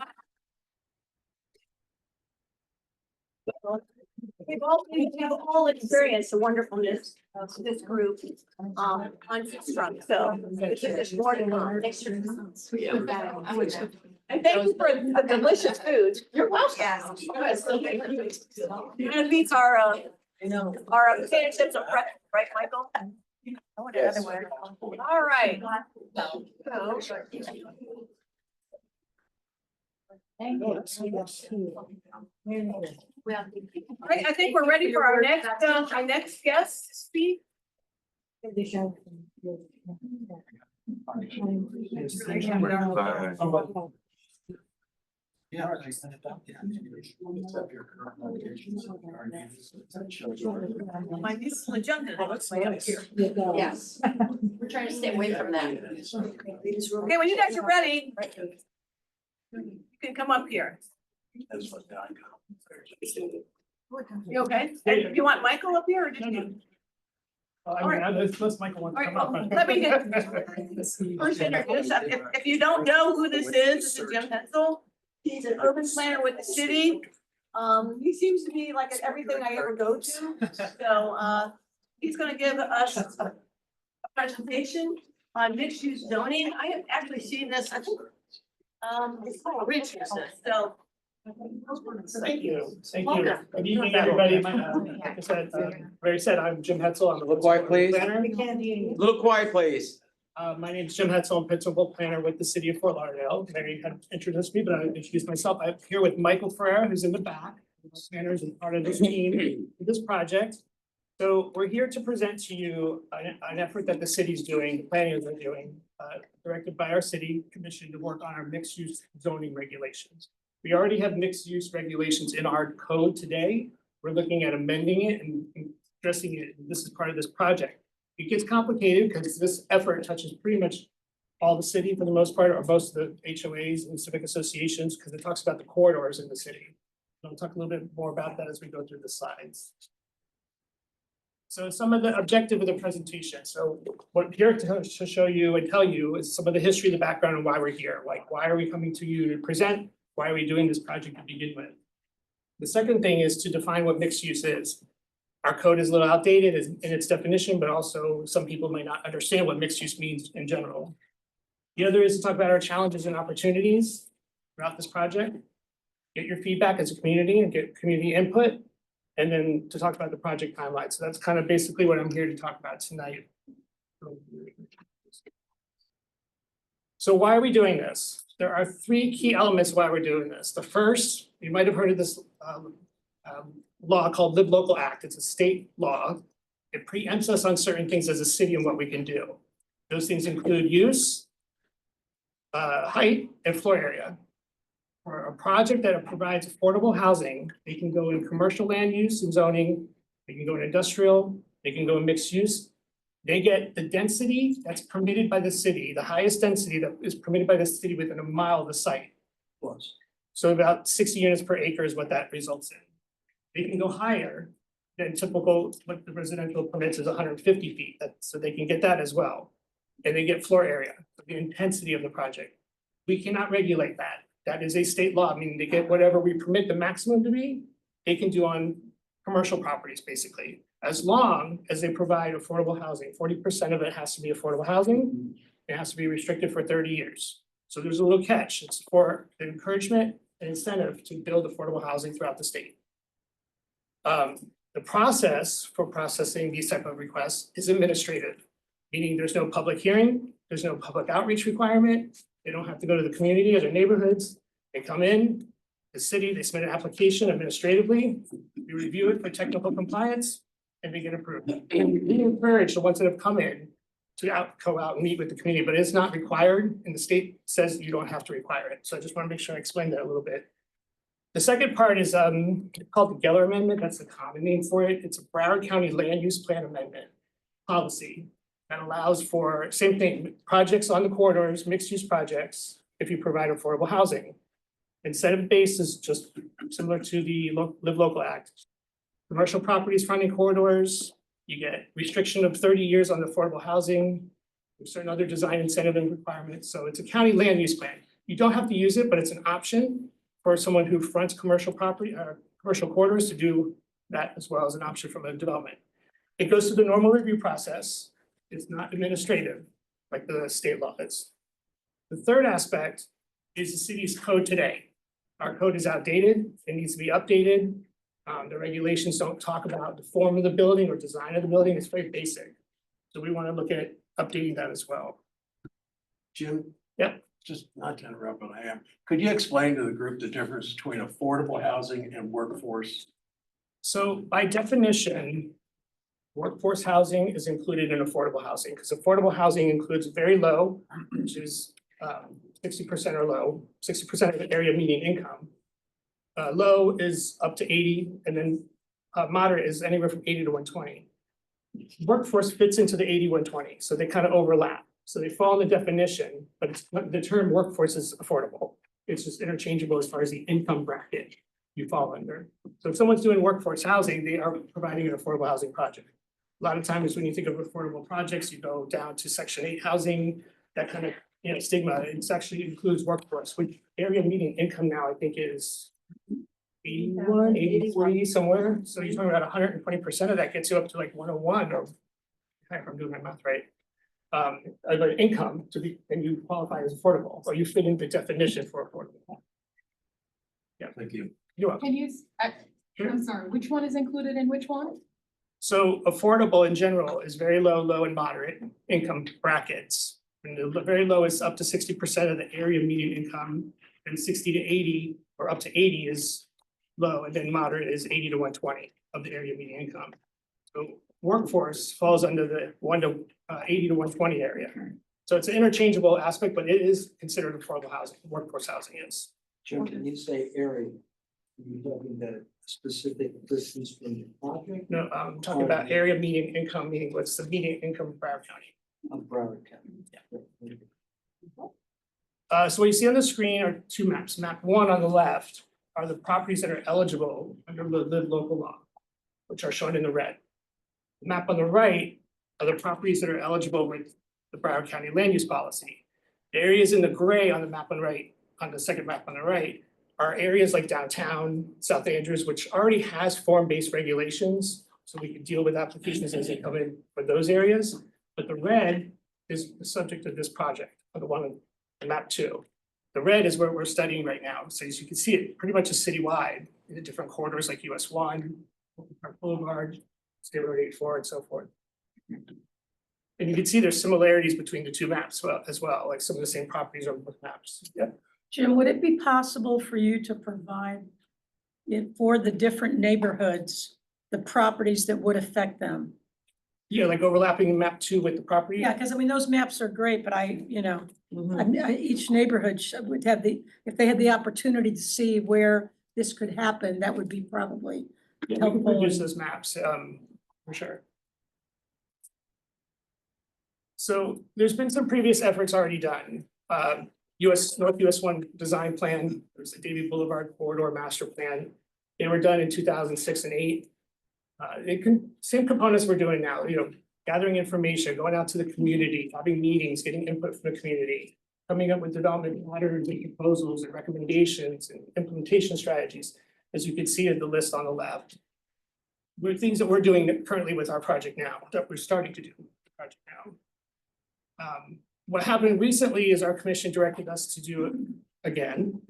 We've all experienced the wonderfulness of this group, on Construct, so it's just more to come. Thanks for And thank you for the delicious food. You're welcome. And these are, potato chips and pretzel, right, Michael? Yes. All right. All right, I think we're ready for our next guest to speak. Yeah. I sent it out. Yeah. Accept your current obligations. My beautiful agenda looks way up here. Yes, we're trying to stay away from that. Okay, when you guys are ready, you can come up here. That's what I You okay? And you want Michael up here or just you? Unless Michael All wants to right, come up. well, let me get first introduce, if you don't know who this is Jim Hensel. He's an urban planner with the city. He seems to be like at everything I ever go to, so, he's gonna give us a presentation on mixed use zoning. I have actually seen this, I think, it's called Richardson, so. Thank you. Thank you. Welcome. Good evening, everybody. Like I said, Barry said, I'm Jim Hetzel. I'm the Little quiet, please. planner. Little quiet, pleplease. My name is Jim Hetzel. I'm principal planner with the city of Fort Lauderdale. Mary had introduced me, but I'll introduce myself. I'm here with Michael Ferreira, who's in the back. Planners and part of this team for this project. So we're here to present to you an effort that the city's doing, planners are doing, directed by our city commission to work on our mixed use zoning regulations. We already have mixed use regulations in our code today. We're looking at amending it and addressing it. This is part of this project. It gets complicated because this effort touches pretty much all the city for the most part, or most of the HOAs and civic associations, because it talks about the corridors in the city. I'll talk a little bit more about that as we go through the slides. So some of the objective of the presentation, so what I'm here to show you and tell you is some of the history, the background, and why we're here. Like, why are we coming to you to present? Why are we doing this project to begin with? The second thing is to define what mixed use is. Our code is a little outdated in its definition, but also some people may not understand what mixed use means in general. The other is to talk about our challenges and opportunities throughout this project. Get your feedback as a community and get community input. And then to talk about the project timeline. So that's kind of basically what I'm here to talk about tonight. So why are we doing this? There are three key elements why we're doing this. The first, you might have heard of this law called Live Local Act. It's a state law. It preempts us on certain things as a city and what we can do. Those things include use, height, and floor area. For a project that provides affordable housing, they can go in commercial land use and zoning, they can go in industrial, they can go in mixed use. They get the density that's permitted by the city, the highest density that is permitted by the city within a mile of the site. So about 60 units per acre is what that results in. They can go higher than typical, what the residential permits is 150 feet, so they can get that as well. And they get floor area, the intensity of the project. We cannot regulate that. That is a state law, meaning they get whatever we permit the maximum to be, they can do on commercial properties, basically. As long as they provide affordable housing, 40% of it has to be affordable housing. It has to be restricted for 30 years. So there's a little catch. It's for the encouragement and incentive to build affordable housing throughout the state. The process for processing these type of requests is administrative, meaning there's no public hearing, there's no public outreach requirement. They don't have to go to the community or their neighborhoods. They come in, the city, they submit an application administratively, we review it for technical compliance, and we get approved. And we encourage the ones that have come in to go out and meet with the community, but it's not required, and the state says you don't have to require it. So I just want to make sure I explain that a little bit. The second part is called the Geller Amendment. That's the common name for it. It's a Broward County Land Use Plan Amendment policy that allows for, same thing, projects on the corridors, mixed use projects, if you provide affordable housing. Incentive base is just similar to the Live Local Act. Commercial properties fronting corridors, you get restriction of 30 years on affordable housing, there's certain other design incentive and requirements. So it's a county land use plan. You don't have to use it, but it's an option for someone who fronts commercial property or commercial corridors to do that as well as an option from a development. It goes through the normal review process. It's not administrative like the state law is. The third aspect is the city's code today. Our code is outdated. It needs to be updated. The regulations don't talk about the form of the building or design of the building. It's very basic. So we want to look at updating that as well. Jim? Yeah. Just not to interrupt, but I am. Could you explain to the group the difference between affordable housing and workforce? So by definition, workforce housing is included in affordable housing because affordable housing includes very low, which is 60% or low, 60% of the area median income. Low is up to 80, and then moderate is anywhere from 80 to 120. Workforce fits into the 80-120, so they kind of overlap. So they fall in the definition, but it's, the term workforce is affordable. It's just interchangeable as far as the income bracket you fall under. So if someone's doing workforce housing, they are providing an affordable housing project. A lot of times when you think of affordable projects, you go down to Section 8 housing, that kind of stigma. It actually includes workforce, which area median income now I think is 81, 83 somewhere. So you're talking about 120% of that gets you up to like 101 or if I'm doing my math right. Of income to be, and you qualify as affordable, or you fit in the definition for affordable. Yeah, Thank you. you're welcome. Can you, I'm sorry, which one is included in which one? So affordable in general is very low, low and moderate income brackets. And the very low is up to 60% of the area median income, and 60 to 80 or up to 80 is low, and then moderate is 80 to 120 of the area median income. So workforce falls under the 80 to 120 area. So it's an interchangeable aspect, but it is considered affordable housing, workforce housing is. Jim, can you say area? Are you talking about specific distance from the project? No, I'm talking about area median income, meaning what's the median income of Broward County. Of Broward County. So what you see on the screen are two maps. Map 1 on the left are the properties that are eligible under the Live Local law, which are shown in the red. The map on the right are the properties that are eligible with the Broward County land use policy. The areas in the gray on the map on the right, on the second map on the right, are areas like downtown, South Andrews, which already has form-based regulations. So we can deal with applications as they come in for those areas. But the red is the subject of this project, or the one on map 2. The red is where we're studying right now. So as you can see, it pretty much is citywide in the different corridors like US 1, Park Boulevard, State Road 84, and so forth. And you can see there's similarities between the two maps as well, like some of the same properties on both maps. Yeah. Jim, would it be possible for you to provide it for the different neighborhoods, the properties that would affect them? Yeah, like overlapping map 2 with the property. Yeah, because I mean, those maps are great, but each neighborhood would have if they had the opportunity to see where this could happen, that would be probably Yeah, we can helpful. produce those maps, for sure. So there's been some previous efforts already done. North US 1 design plan, there's the Davie Boulevard corridor master plan. They were done in 2006 and 8. Same components we're doing now, gathering information, going out to the community, having meetings, getting input from the community, coming up with development patterns and proposals and recommendations and implementation strategies, as you can see in the list on the left. Things that we're doing currently with our project now, that we're starting to do with the project now. What happened recently is our commission directed us to do, again,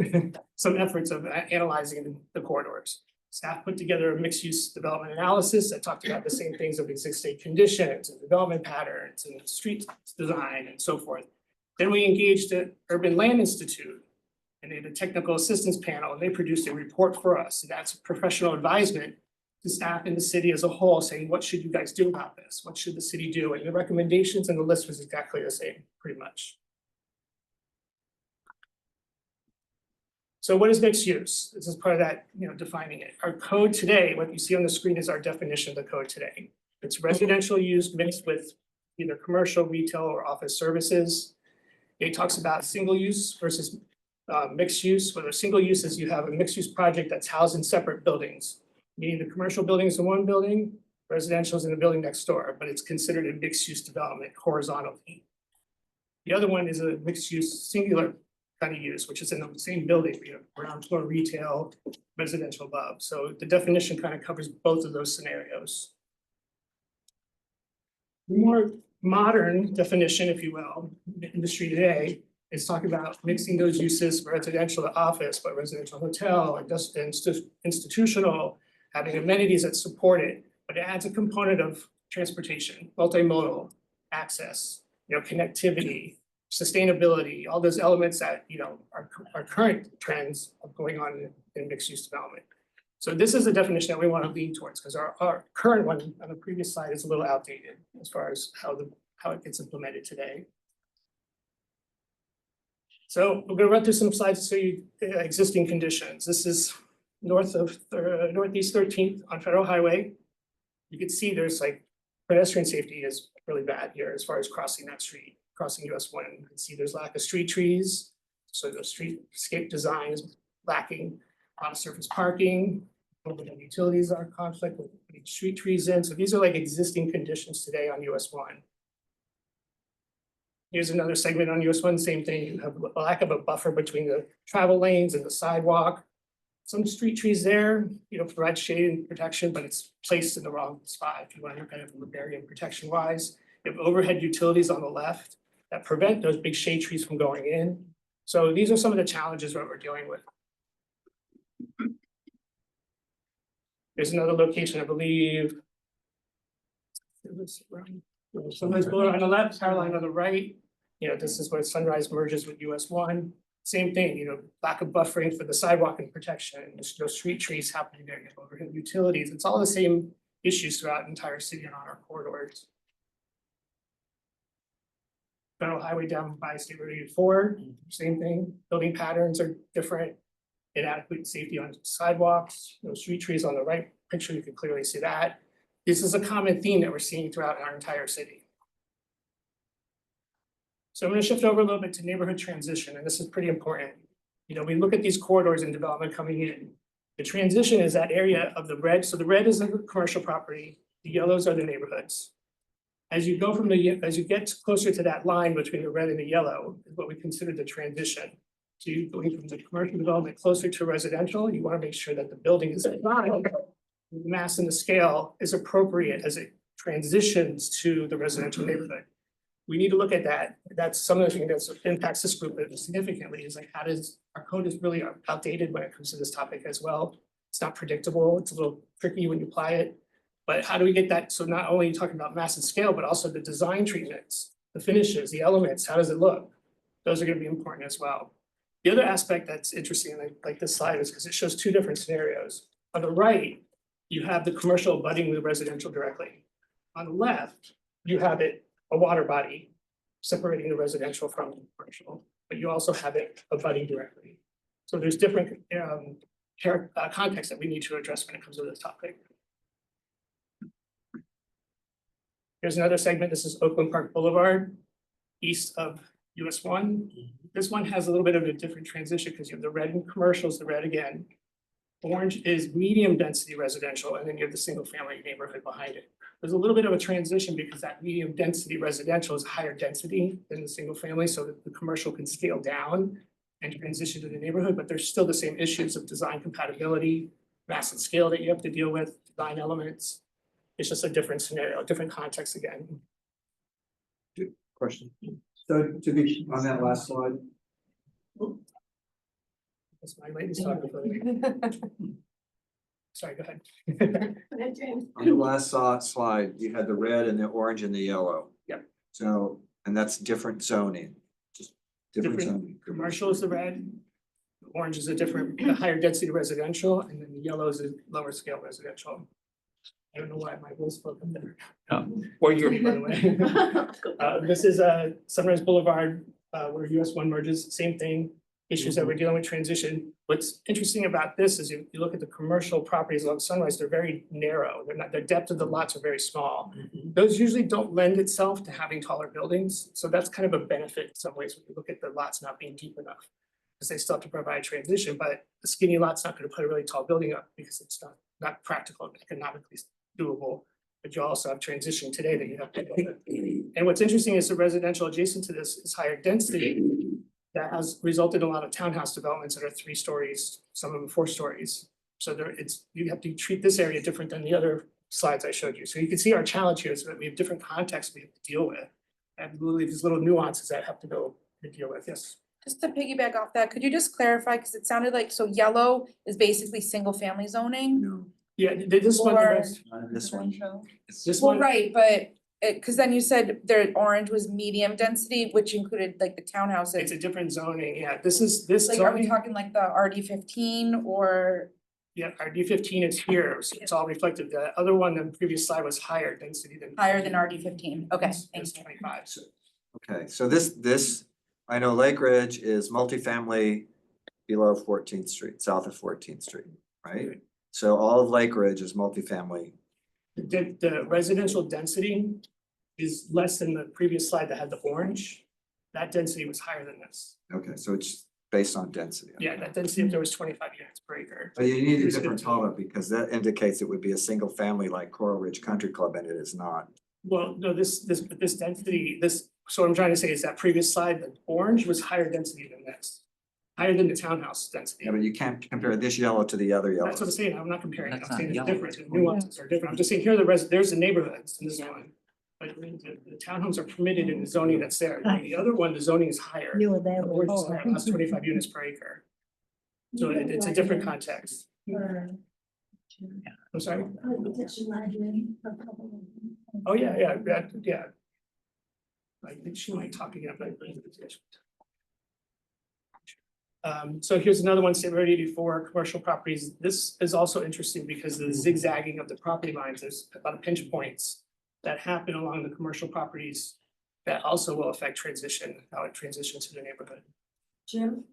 some efforts of analyzing the corridors. Staff put together a mixed-use development analysis that talked about the same things of existing conditions and development patterns and street design and so forth. Then we engaged the Urban Land Institute and they had a technical assistance panel and they produced a report for us. And that's professional advisement to staff in the city as a whole, saying, what should you guys do about this? What should the city do? And the recommendations and the list was exactly the same, pretty much. So what is mixed use? This is part of that, defining it. Our code today, what you see on the screen is our definition of the code today. It's residential use mixed with either commercial, retail, or office services. It talks about single use versus mixed use. Whether single use is you have a mixed use project that's housed in separate buildings, meaning the commercial building is in one building, residential is in the building next door, but it's considered a mixed use development horizontally. The other one is a mixed use singular kind of use, which is in the same building, ground floor retail, residential above. So the definition kind of covers both of those scenarios. The more modern definition, if you will, in the industry today is talking about mixing those uses residential to office, but residential hotel, institutional, having amenities that support it, but it adds a component of transportation, multimodal, access, connectivity, sustainability, all those elements that are current trends of going on in mixed use development. So this is a definition that we want to lean towards because our current one on the previous slide is a little outdated as far as how it gets implemented today. So we're going to run through some slides to show you existing conditions. This is north of Northeast 13th on Federal Highway. You can see there's pedestrian safety is really bad here as far as crossing that street. Crossing US 1, you can see there's lack of street trees. So the streetscape design is lacking. A lot of surface parking, utilities are in conflict with putting street trees in. So these are existing conditions today on US 1. Here's another segment on US 1, same thing. You have a lack of a buffer between the travel lanes and the sidewalk. Some street trees there, provide shade and protection, but it's placed in the wrong spot if you want to look at it from riparian protection wise. You have overhead utilities on the left that prevent those big shade trees from going in. So these are some of the challenges that we're dealing with. There's another location, I believe. Sunrise Boulevard on the left, Power Line on the right. This is where Sunrise merges with US 1. Same thing, lack of buffering for the sidewalk and protection. There's no street trees happening there, you have overhead utilities. It's all the same issues throughout the entire city and on our corridors. Federal Highway down by State Road 84, same thing. Building patterns are different. Inadequate safety on sidewalks, no street trees on the right picture, you can clearly see that. This is a common theme that we're seeing throughout our entire city. So I'm going to shift over a little bit to neighborhood transition, and this is pretty important. We look at these corridors and development coming in. The transition is that area of the red. So the red is a commercial property. The yellows are the neighborhoods. As you go from as you get closer to that line between the red and the yellow, is what we consider the transition. So you're going from the commercial development closer to residential, you want to make sure that the building is designed, the mass and the scale is appropriate as it transitions to the residential neighborhood. We need to look at that. That's some of the things that impacts this group significantly is like, how does, our code is really outdated when it comes to this topic as well. It's not predictable. It's a little tricky when you apply it. But how do we get that? So not only talking about mass and scale, but also the design treatments, the finishes, the elements, how does it look? Those are gonna be important as well. The other aspect that's interesting, and I like this slide, is because it shows two different scenarios. On the right, you have the commercial abutting with residential directly. On the left, you have it, a water body separating the residential from the commercial, but you also have it abutting directly. So there's different contexts that we need to address when it comes to this topic. Here's another segment. This is Oakland Park Boulevard, east of US 1. This one has a little bit of a different transition because you have the red in commercials, the red again. Orange is medium density residential, and then you have the single family neighborhood behind it. There's a little bit of a transition because that medium density residential is higher density than the single family, so that the commercial can scale down and transition to the neighborhood, but there's still the same issues of design compatibility, mass and scale that you have to deal with, design elements. It's just a different scenario, different context again. Question. So to be on that last slide, That's my latest talk. Sorry, go ahead. On the last slide, you had the red and the orange and the yellow. Yep. So, and that's different zoning, just different Different. zoning. Commercial is the red, the orange is a different, a higher density residential, and then the yellow is a lower scale residential. I don't know why my voice spoke up there. Or you're. By the way. This is Sunrise Boulevard, where US 1 merges, same thing, issues that we're dealing with transition. What's interesting about this is if you look at the commercial properties along Sunrise, they're very narrow. They're not, the depth of the lots are very small. Those usually don't lend itself to having taller buildings. So that's kind of a benefit in some ways when you look at the lots not being deep enough. Because they still have to provide transition, but the skinny lot's not gonna put a really tall building up because it's not practical and economically doable. But you also have transition today that you have to deal with. And what's interesting is the residential adjacent to this is higher density. That has resulted in a lot of townhouse developments that are 3 stories, some of them 4 stories. So you have to treat this area different than the other slides I showed you. So you can see our challenge here is that we have different contexts we have to deal with. And really these little nuances that have to go to deal with, yes. Just to piggyback off that, could you just clarify, because it sounded like, so yellow is basically single family zoning? No, Yeah, this one, the Or- rest, this one. this Well, one, right, but cause then you said the orange was medium density, which included like the it's townhouses. a different zoning, yeah, this is, this Like, are we zoning, talking like the RD 15 or? yeah, our D15 is here, so it's all reflected. The other one, the previous slide was higher density than. Higher than RD 15, okay, It's thanks. 25. Okay, so this, I know Lake Ridge is multifamily below 14th Street, south of 14th Street, right? So all of Lake Ridge is multifamily. The residential density is less than the previous slide that had the orange. That density was higher than this. Okay, so it's based on density. Yeah, that density, if there was 25 units per acre. But you need a Here's different 15. color because that indicates it would be a single family like Coral Ridge Country Club and it is not. Well, no, this density, so what I'm trying to say is that previous slide, the orange was higher density than this. Higher than the townhouse density. Yeah, but you can't compare this yellow to the other That's what I'm yellows. saying, I'm not comparing, I'm That's not saying it's yellow. different, the nuances are different, I'm just saying here there's the neighborhoods in this one. But the townhomes are permitted in the zoning that's there, the other one, the zoning is higher. You were there The orange is before. higher, that's 25 units per acre. So it's a different context. I'm sorry, oh, yeah, yeah. I think she might talk again, but. So here's another one, State Road 84, commercial properties. This is also interesting because of the zigzagging of the property lines. There's a lot of pinch points that happen along the commercial properties that also will affect transition, how it transitions to the neighborhood. Jim,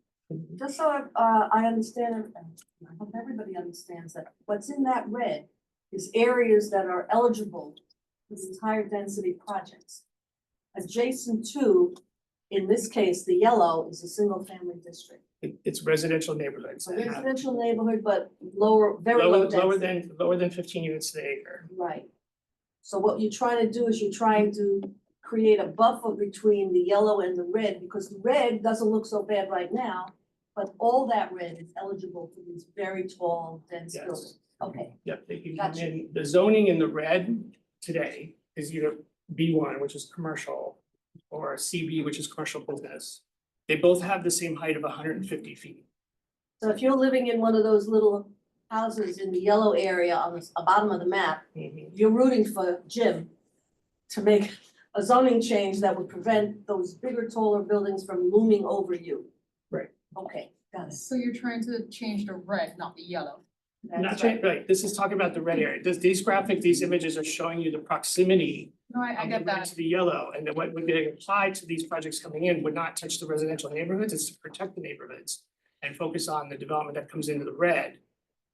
just so I understand, and I hope everybody understands that what's in that red is areas that are eligible for these higher density projects. Adjacent to, in this case, the yellow is a single family district. It's residential neighborhoods. A that have residential neighborhood, but lower, very low density. Lower than 15 units to the acre. Right. So what you're trying to do is you're trying to create a buffer between the yellow and the red, because the red doesn't look so bad right now. But all that red is eligible for these very tall, dense Yes. buildings. Okay, Yep, they can come Gotcha. in, the zoning in the red today is either B1, which is commercial, or CB, which is commercial business. They both have the same height of 150 feet. so if you're living in one of those little houses in the yellow area on the bottom of the map, you're rooting for Jim to make a zoning change that would prevent those bigger, taller buildings from looming over you. Right. Okay, got it. So you're trying to change the red, not the yellow. Not That's right, right, this is talking about the red area. These graphics, these images are showing you the proximity No, I of the get red that. to the yellow, and then what would be applied to these projects coming in would not touch the residential neighborhoods, it's to protect the neighborhoods and focus on the development that comes into the red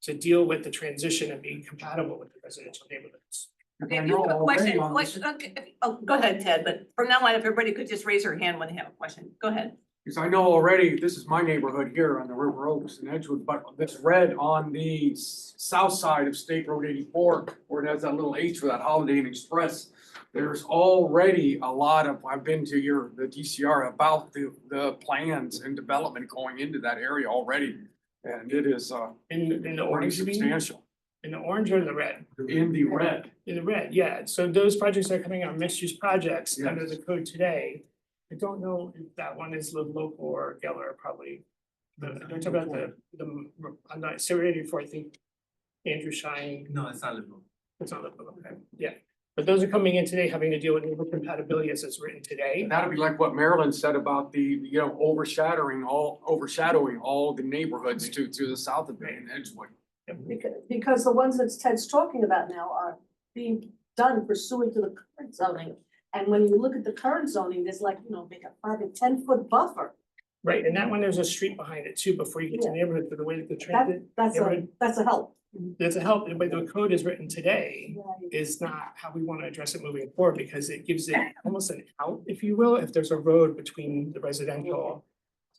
to deal with the transition and being compatible with the residential neighborhoods. Okay, if you have a question, okay, oh, go ahead, Ted, but from now on, if everybody could just raise their hand when they have a question, go ahead. Because I know already, this is my neighborhood here on the River Oaks and Edgewood, but this red on the south side of State Road 84, where it has that little H for that Holiday Inn Express. There's already a lot of, I've been to the DCR about the plans and development going into that area already. And it is In the pretty orange, you mean? substantial. In the orange or in the red? In the red. In the red, yeah, so those projects are coming out, mixed use projects under Yes. the code today. I don't know if that one is Live Local or Geller, probably. They're talking about I'm not, Survey 84, I think Andrew Shine, No, it's not livable. it's not Live Local, okay, yeah. But those are coming in today, having to deal with neighborhood compatibility as it's written today. That'd be like what Marilyn said about the, overshadowing all the neighborhoods to the south of Bay and Edgewood. Because the ones that Ted's talking about now are being done pursuant to the current zoning. And when you look at the current zoning, there's like, make a 5 and 10 foot buffer. Right, and that one, there's a street behind it too, before you get to the neighborhood, for the way that the transit. That's a help. That's a help, but the code is written today is not how we want to address it moving forward, because it gives it almost an out, if you will, if there's a road between the residential.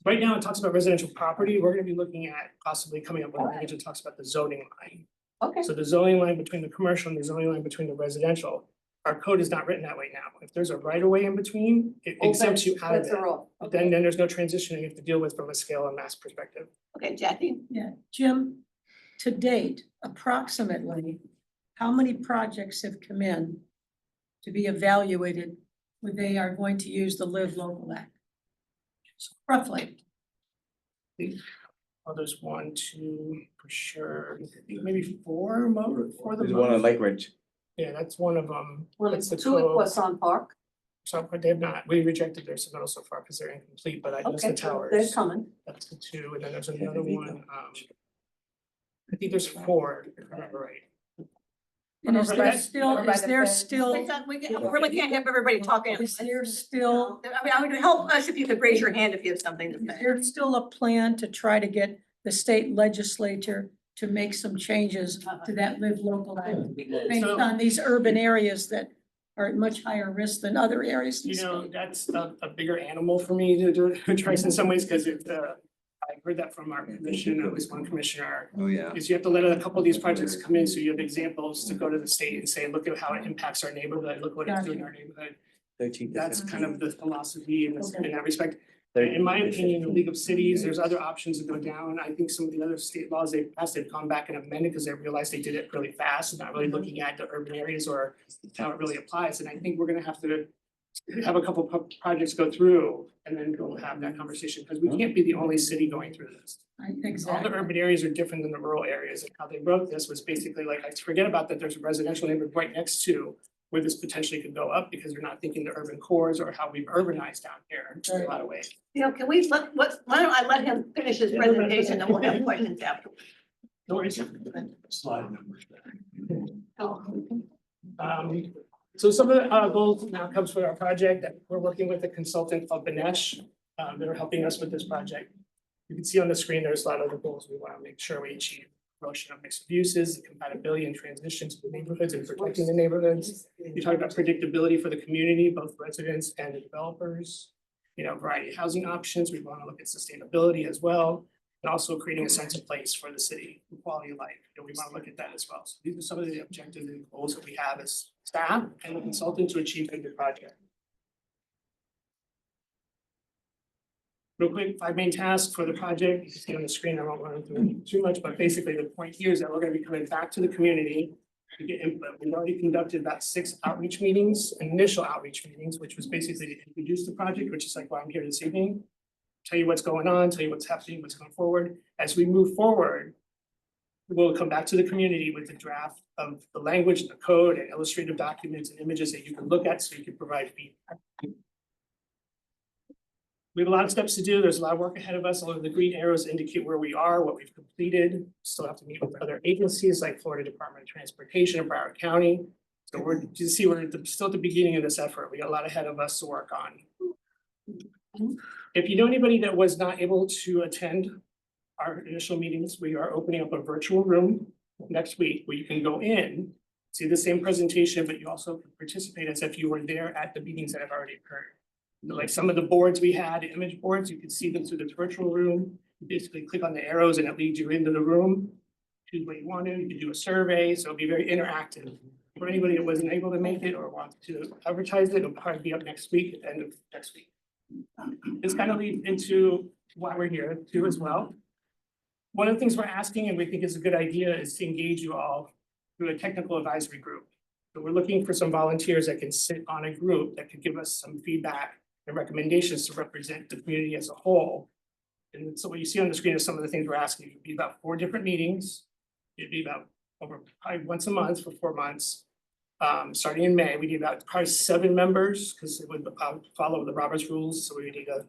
Right now, it talks about residential property, we're gonna be looking at possibly coming up with language that talks about the zoning line. Okay. So the zoning line between the commercial and the zoning line between the residential, our code is not written that way now. If there's a right of way in between, it exempts you out of That's a it. rule. But then there's no transition you have to deal with from a scale and mass perspective. Okay, Jackie? Yeah, Jim, to date, approximately, how many projects have come in to be evaluated where they are going to use the Live Local Act? So roughly. Oh, there's 1, 2, for sure, maybe 4 for the There's one on most. Lake Ridge. Yeah, that's one of them. Well, That's it's the 2 at code. Wesson Park. So, but they've not, we rejected their submittal so far because they're incomplete, but I know the Okay, towers. they're coming. That's the 2, and then there's another one, I think there's 4, if I remember right. And is there still, Over by is the there fence. still, We really can't have everybody talking. is there still, I mean, I would help us if you could raise your hand if you have something to is say. there still a plan to try to get the state legislature to make some changes to that Live Local Act? Based on these urban areas that are at much higher risk than other areas in the You know, state. that's a bigger animal for me to address in some ways, because I heard that from our commissioner, at least one commissioner. Oh, yeah. Is you have to let a couple of these projects come in, so you have examples to go to the state and say, look at how it impacts our neighborhood, look what it's doing in our neighborhood. 13 to That's 15. kind of the philosophy in this, Okay. in that respect. 13 In my to opinion, the 15 League of Cities, there's years. other options to go down. I think some of the other state laws they've passed, they've gone back and amended because they realized they did it really fast and not really looking at the urban areas or how it really applies. And I think we're gonna have to have a couple projects go through and then go have that conversation, because we can't be the only city going through this. All Exactly. the urban areas are different than the rural areas, and how they wrote this was basically like, I forget about that, there's a residential neighborhood right next to where this potentially could go up, because they're not thinking the urban cores or how we've urbanized down here in a lot of ways. Can we why don't I let him finish his presentation and we'll have questions after. No worries. Slide numbers. So some of the goals and outcomes for our project, that we're working with a consultant called Banesh, that are helping us with this project. You can see on the screen, there's a lot of the goals we want to make sure we achieve: promotion of mixed uses, compatibility and transition to the neighborhoods and protecting the neighborhoods. You talk about predictability for the community, both residents and the developers. Variety of housing options. We want to look at sustainability as well. and also creating a sense of place for the city, and quality of life. We want to look at that as well. So these are some of the objectives and goals that we have as staff and the consultant to achieve the project. Real quick, 5 main tasks for the project. You can see on the screen, I won't run through it too much, but basically the point here is that we're gonna be coming back to the community to get input. We've already conducted about 6 outreach meetings, initial outreach meetings, which was basically to introduce the project, which is like why I'm here this evening. Tell you what's going on, tell you what's happening, what's going forward. As we move forward, we'll come back to the community with a draft of the language, the code, and illustrative documents and images that you can look at so you can provide feedback. We have a lot of steps to do. There's a lot of work ahead of us. All of the green arrows indicate where we are, what we've completed. Still have to meet with other agencies like Florida Department of Transportation and Broward County. So we're still at the beginning of this effort. We got a lot ahead of us to work on. If you know anybody that was not able to attend our initial meetings, we are opening up a virtual room next week where you can go in, see the same presentation, but you also can participate as if you were there at the meetings that have already occurred. Like some of the boards we had, image boards, you can see them through the virtual room. You basically click on the arrows and it leads you into the room. Choose what you want to, you can do a survey, so it'll be very interactive. For anybody that wasn't able to make it or wants to advertise it, it'll probably be up next week, at the end of next week. This kind of leads into why we're here too as well. One of the things we're asking and we think is a good idea is to engage you all through a technical advisory group. So we're looking for some volunteers that can sit on a group that could give us some feedback and recommendations to represent the community as a whole. And so what you see on the screen is some of the things we're asking. It'd be about 4 different meetings. It'd be about probably once a month for 4 months. Starting in May, we need about probably 7 members because it would follow the Roberts rules. So we need a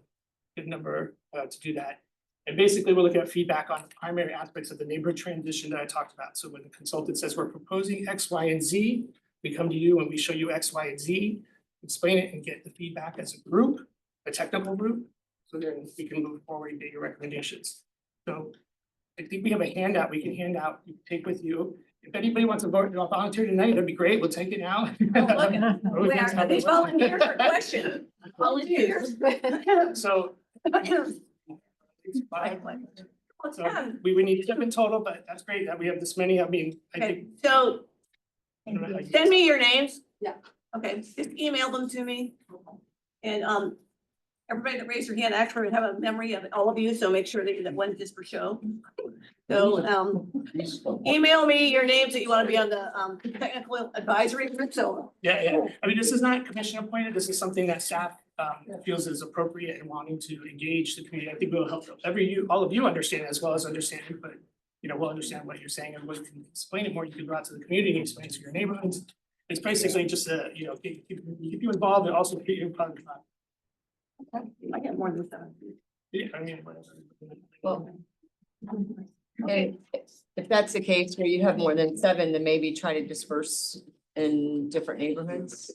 good number to do that. And basically, we're looking at feedback on the primary aspects of the neighborhood transition that I talked about. So when the consultant says we're proposing X, Y, and Z, we come to you and we show you X, Y, and Z, explain it and get the feedback as a group, a technical group. So then we can move forward and get your recommendations. So I think we have a handout we can hand out, you can take with you. If anybody wants to volunteer tonight, that'd be great. We'll take it now. Are they volunteers or question? Volunteers. So. So we would need 7 total, but that's great that we have this many. I mean, I think. So send me your names. Yeah. Okay, just email them to me. And everybody that raised their hand actually have a memory of all of you, so make sure that one is for show. So email me your names that you want to be on the technical advisory group, so. Yeah. I mean, this is not commission appointed. This is something that staff feels is appropriate and wanting to engage the community. I think we'll help all of you understand as well as understanding, but we'll understand what you're saying and we can explain it more. You can go out to the community and explain it to your neighborhoods. It's basically just keep you involved and also keep you part of the Okay, I get more than 7. Yeah, I mean, Well, and if that's the case where you have more than 7, then maybe try to disperse in different neighborhoods.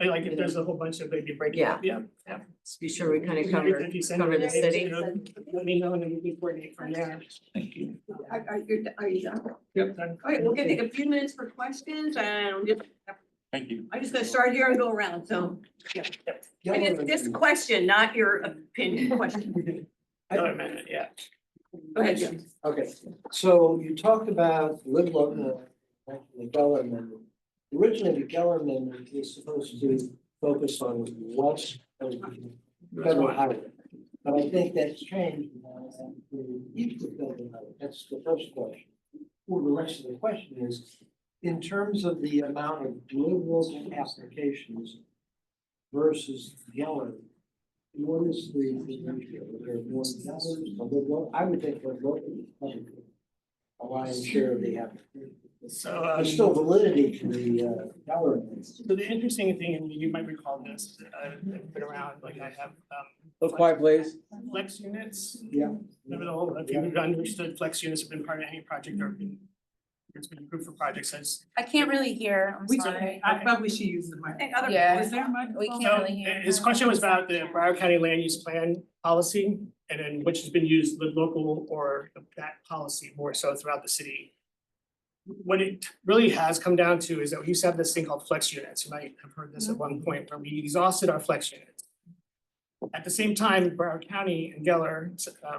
like if there's a whole bunch of maybe breaking up, yeah. Just be sure we kind of cover the city. Let me know and then we can coordinate from there. Thank you. Are you done? Yep, done. All right, we're gonna take a few minutes for questions and Thank you. I'm just gonna start here and go around, so. Yeah. And it's just a question, not your opinion question. Another minute, yeah. Go ahead, Jim. Okay, so you talked about live local, the Geller Amendment. Originally, the Geller Amendment is supposed to focus on west of the federal highway. But I think that's changed now to east of federal highway. That's the first question. Well, the rest of the question is, in terms of the amount of live local applications versus Geller, what is the ratio? Is there more Gellers or live local? I would think live local is probably a lion's share of the applications. So There's still validity to the Geller. So the interesting thing, and you might recall this, I've been around, like I have Look quiet, please. flex units. Yeah. Remember the whole, if you've understood flex units have been part of any project or it's been approved for projects as. I can't really hear, I'm sorry. I probably should use the mic. Yeah. Is there a microphone? We can't So really hear. his question was about the Broward County land use plan policy and then which has been used, live local or that policy more so throughout the city. What it really has come down to is that we used to have this thing called flex units. You might have heard this at one point where we exhausted our flex units. At the same time, Broward County and Geller,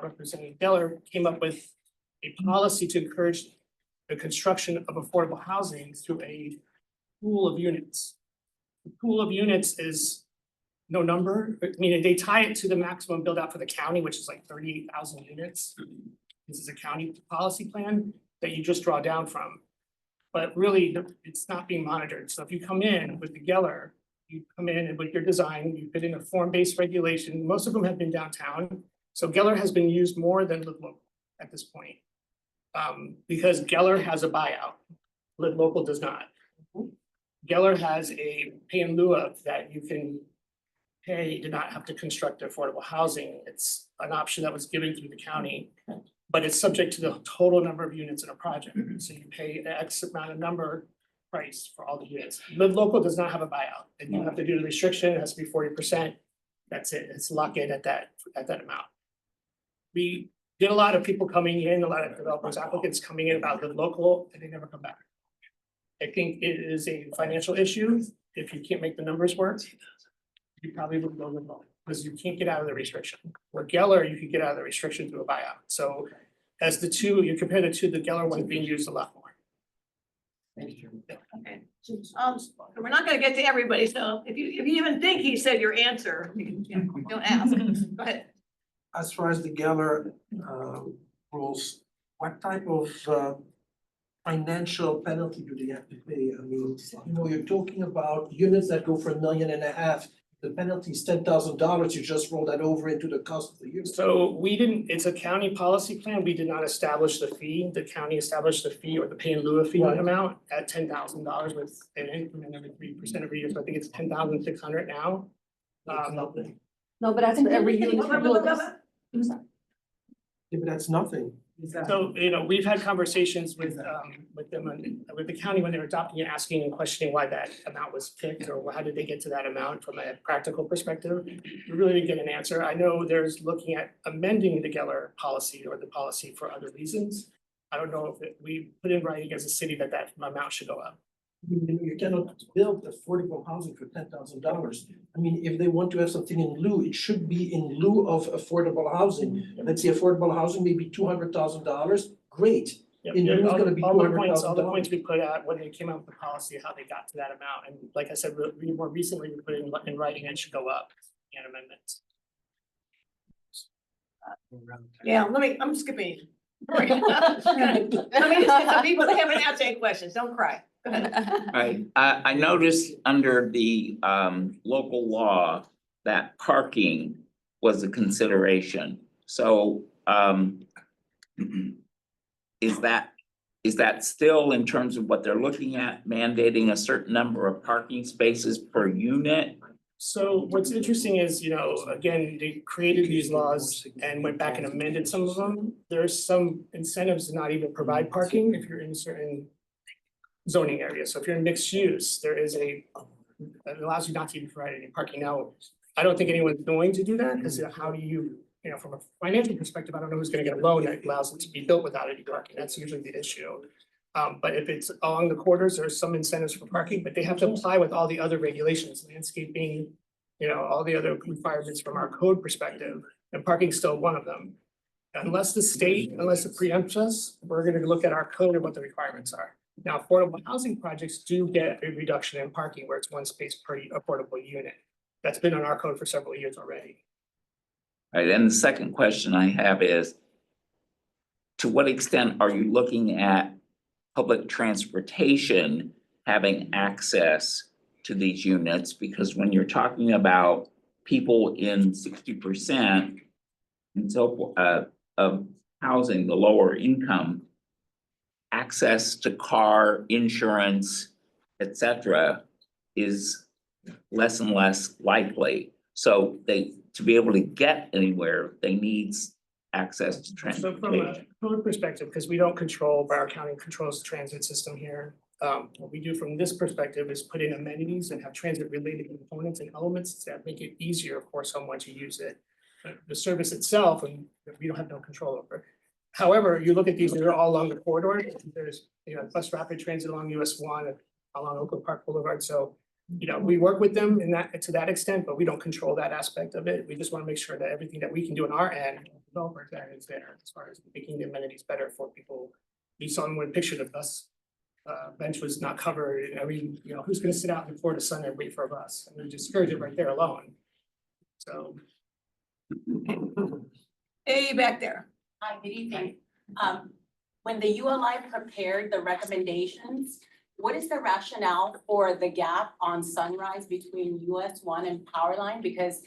Representative Geller came up with a policy to encourage the construction of affordable housing through a pool of units. The pool of units is no number, I mean, they tie it to the maximum build out for the county, which is like 38,000 units. This is a county policy plan that you just draw down from. But really, it's not being monitored. So if you come in with the Geller, you come in and with your design, you put in a form-based regulation. Most of them have been downtown. So Geller has been used more than Live Local at this point. Because Geller has a buyout, Live Local does not. Geller has a pay in lieu of that you can pay to not have to construct affordable housing. It's an option that was given through the county, but it's subject to the total number of units in a project. So you pay an X amount of number price for all the units. Live Local does not have a buyout, and you have to do the restriction, it has to be 40%. That's it, it's locked in at that amount. We get a lot of people coming in, a lot of developers, applicants coming in about Live Local, and they never come back. I think it is a financial issue. If you can't make the numbers work, you probably would go Live Local, because you can't get out of the restriction. Where Geller, you could get out of the restriction through a buyout. So as the two, you compare the two, the Geller one's being used a lot more. Okay, we're not gonna get to everybody, so if you even think he said your answer, you can, don't ask, go ahead. As far as the Geller rules, what type of financial penalty do they have to pay? I mean, you're talking about units that go for $1.5 million. The penalty is $10,000, you just roll that over into the cost of the unit. So we didn't, it's a county policy plan, we did not establish the fee, the county established the fee or the pay in lieu of fee amount at $10,000 with an increment every 3% every year, so I think it's 10,600 now. No, but that's for every unit. Yeah, but that's nothing. So, we've had conversations with them and with the county when they were adopting it, asking and questioning why that amount was picked or how did they get to that amount from a practical perspective. We really didn't get an answer. I know there's looking at amending the Geller policy or the policy for other reasons. I don't know if we put in writing as a city that amount should go up. You cannot build affordable housing for $10,000. I mean, if they want to have something in lieu, it should be in lieu of affordable housing. Let's say affordable housing may be $200,000, great. In lieu is gonna be All the points $200,000. we put out when they came up with the policy, how they got to that amount. And like I said, we more recently, we put in writing and it should go up and amendments. Yeah, I'm skipping. Let me just get some people that haven't asked any questions, don't cry. Go ahead. Right, I noticed under the local law that parking was a consideration. So is that still in terms of what they're looking at, mandating a certain number of parking spaces per unit? So what's interesting is, again, they created these laws and went back and amended some of them. There's some incentives to not even provide parking if you're in certain zoning areas. So if you're in mixed use, there is it allows you not to even provide any parking. Now, I don't think anyone's going to do that because how do you, from a financial perspective, I don't know who's gonna get a loan that allows it to be built without any parking. That's usually the issue. But if it's along the corridors, there's some incentives for parking, but they have to apply with all the other regulations, landscaping, all the other requirements from our code perspective, and parking's still one of them. Unless it preempts us, we're gonna look at our code and what the requirements are. Now, affordable housing projects do get a reduction in parking where it's one space per affordable unit. That's been on our code for several years already. Right, and the second question I have is, to what extent are you looking at public transportation having access to these units? Because when you're talking about people in 60% and so forth of housing, the lower income, access to car, insurance, etc., is less and less likely. So to be able to get anywhere, they need access to So from transportation. a code perspective, because we don't control, Broward County controls the transit system here. What we do from this perspective is put in amenities and have transit related components and elements that make it easier for someone to use it. But the service itself, and we don't have no control over. However, you look at these, they're all along the corridor. There's, bus rapid transit along US 1, along Oakland Park Boulevard. So you know, we work with them in that, to that extent, but we don't control that aspect of it. We just wanna make sure that everything that we can do on our end, developers end is there as far as making the amenities better for people. You saw in one picture, the bus bench was not covered, I mean, you know, who's gonna sit out in Florida sun and wait for a bus? I mean, discourage it right there alone. So. Hey, back there. Hi, good evening. When the ULI prepared the recommendations, what is the rationale for the gap on Sunrise between US one and Powerline? Because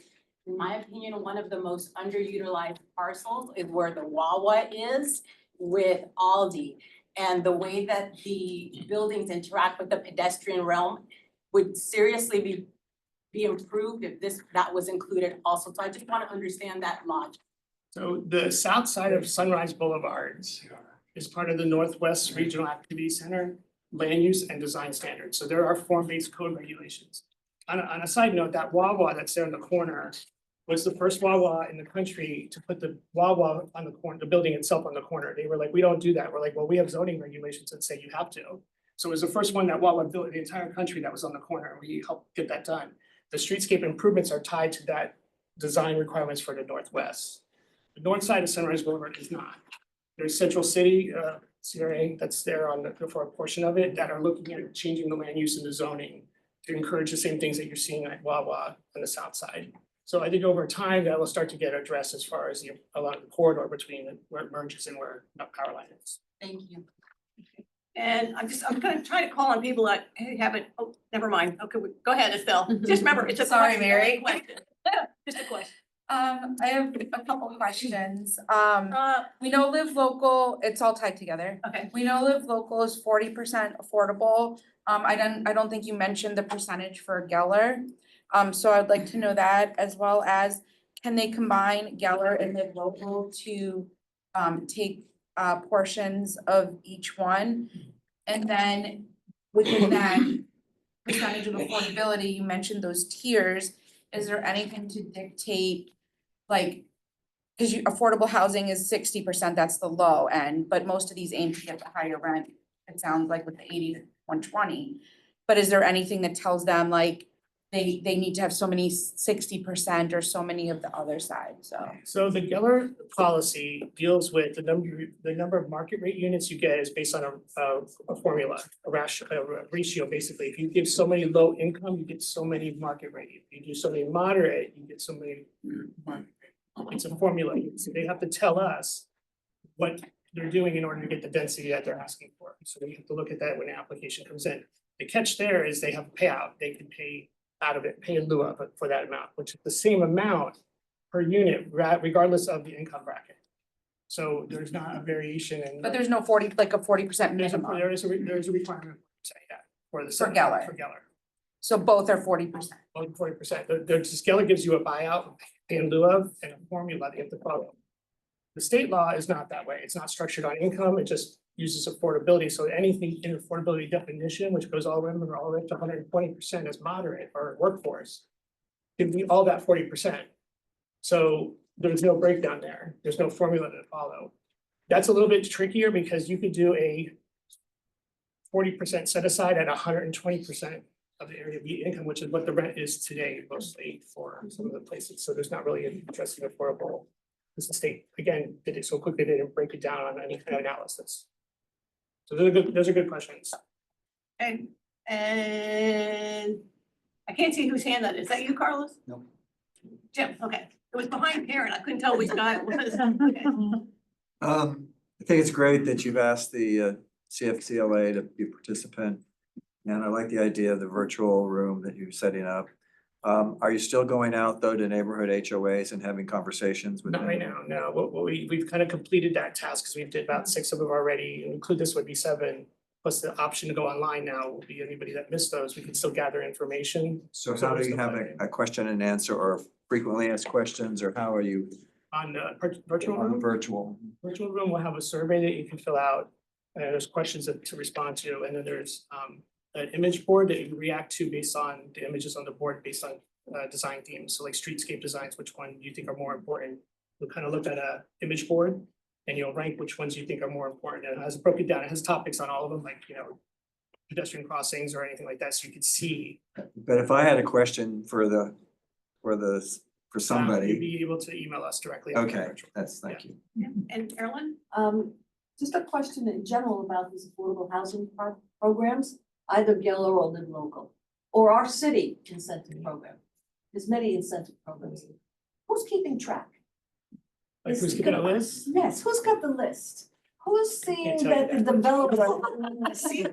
in my opinion, one of the most underutilized parcels is where the Wawa is with Aldi. And the way that the buildings interact with the pedestrian realm would seriously be improved if that was included also. So I just want to understand that logic. So the south side of Sunrise Boulevard is part of the Northwest Regional Activity Center land use and design standards. So there are form-based code regulations. On a side note, that Wawa that's there in the corner was the first Wawa in the country to put the Wawa on the corner, the building itself on the corner. They were like, we don't do that. We're like, well, we have zoning regulations that say you have to. So it was the first one that Wawa built in the entire country that was on the corner, and we helped get that done. The streetscape improvements are tied to that design requirements for the Northwest. The north side of Sunrise Boulevard is not. There's Central City, CRA that's there on the, for a portion of it that are looking at changing the land use and the zoning to encourage the same things that you're seeing at Wawa on the south side. So I think over time that will start to get addressed as far as along the corridor between where it merges and where Powerline is. Thank you. And I'm gonna try to call on people that haven't, oh, never mind. Okay, go ahead, Estelle. Just remember, it's a Sorry, question, Mary. not a question. Just a question. I have a couple questions. We know Live Local, it's all tied together. Okay. We know Live Local is 40% affordable. I don't think you mentioned the percentage for Geller. So I'd like to know that, as well as can they combine Geller and Live Local to take portions of each one? And then within that percentage of affordability, you mentioned those tiers. Is there anything to dictate, like, because affordable housing is 60%, that's the low end, but most of these aim to get the higher rent, it sounds like, with the 80 to 120. But is there anything that tells them like they need to have so many 60% or so many of the other side, so? So the Geller policy deals with the number of market rate units you get is based on a formula, a ratio, basically. If you give so many low income, you get so many market rate. If you do so many moderate, you get so many market rate. It's a formula, so they have to tell us what they're doing in order to get the density that they're asking for. So we have to look at that when the application comes in. The catch there is they have a payout, they can pay out of it, pay in lieu of it for that amount, which is the same amount per unit, regardless of the income bracket. So there's not a variation in. But there's no 40% minimum. There is a requirement, say that, for the. For Geller. For Geller. So both are 40%. Both 40%. The Geller gives you a buyout, pay in lieu of, and a formula that you have to follow. The state law is not that way. It's not structured on income. It just uses affordability. So anything in affordability definition, which goes all the way up to 120% as moderate or workforce, can be all that 40%. So there's no breakdown there. There's no formula to follow. That's a little bit trickier because you could do a 40% set aside at 120% of the area of the income, which is what the rent is today mostly for some of the places. So there's not really an interesting affordable. Because the state, again, did it so quickly, they didn't break it down on any kind of analysis. So those are good questions. And I can't see whose hand that is. Is that you, Carlos? No. Jim, okay. It was behind Karen. I couldn't tell which guy it was. Okay. I think it's great that you've asked the CFCLA to be a participant. And I like the idea of the virtual room that you're setting up. Are you still going out though to neighborhood HOAs and having conversations with them? Not right now, no. We've kind of completed that task because we did about 6 of them already, and include this would be 7. Plus the option to go online now will be anybody that missed those, we can still gather information. So how do you have a question and answer or frequently asked questions, or how are you? On the virtual On room? virtual. Virtual room will have a survey that you can fill out, and there's questions to respond to, and then there's an image board that you can react to based on the images on the board based on design themes. So like streetscape designs, which one you think are more important? You'll kind of look at a image board and you'll rank which ones you think are more important. And it has broken down, it has topics on all of them, like, you know, pedestrian crossings or anything like that, so you could see. But if I had a question for for You'd somebody, be able to email us directly. okay, thank you. And Carolyn? Just a question in general about these affordable housing programs, either Geller or Live Local, or our city incentive program. There's many incentive programs. Who's keeping track? Like who's keeping a list? Yes, who's got the list? Who's seeing tell you that the developer? Who's seeing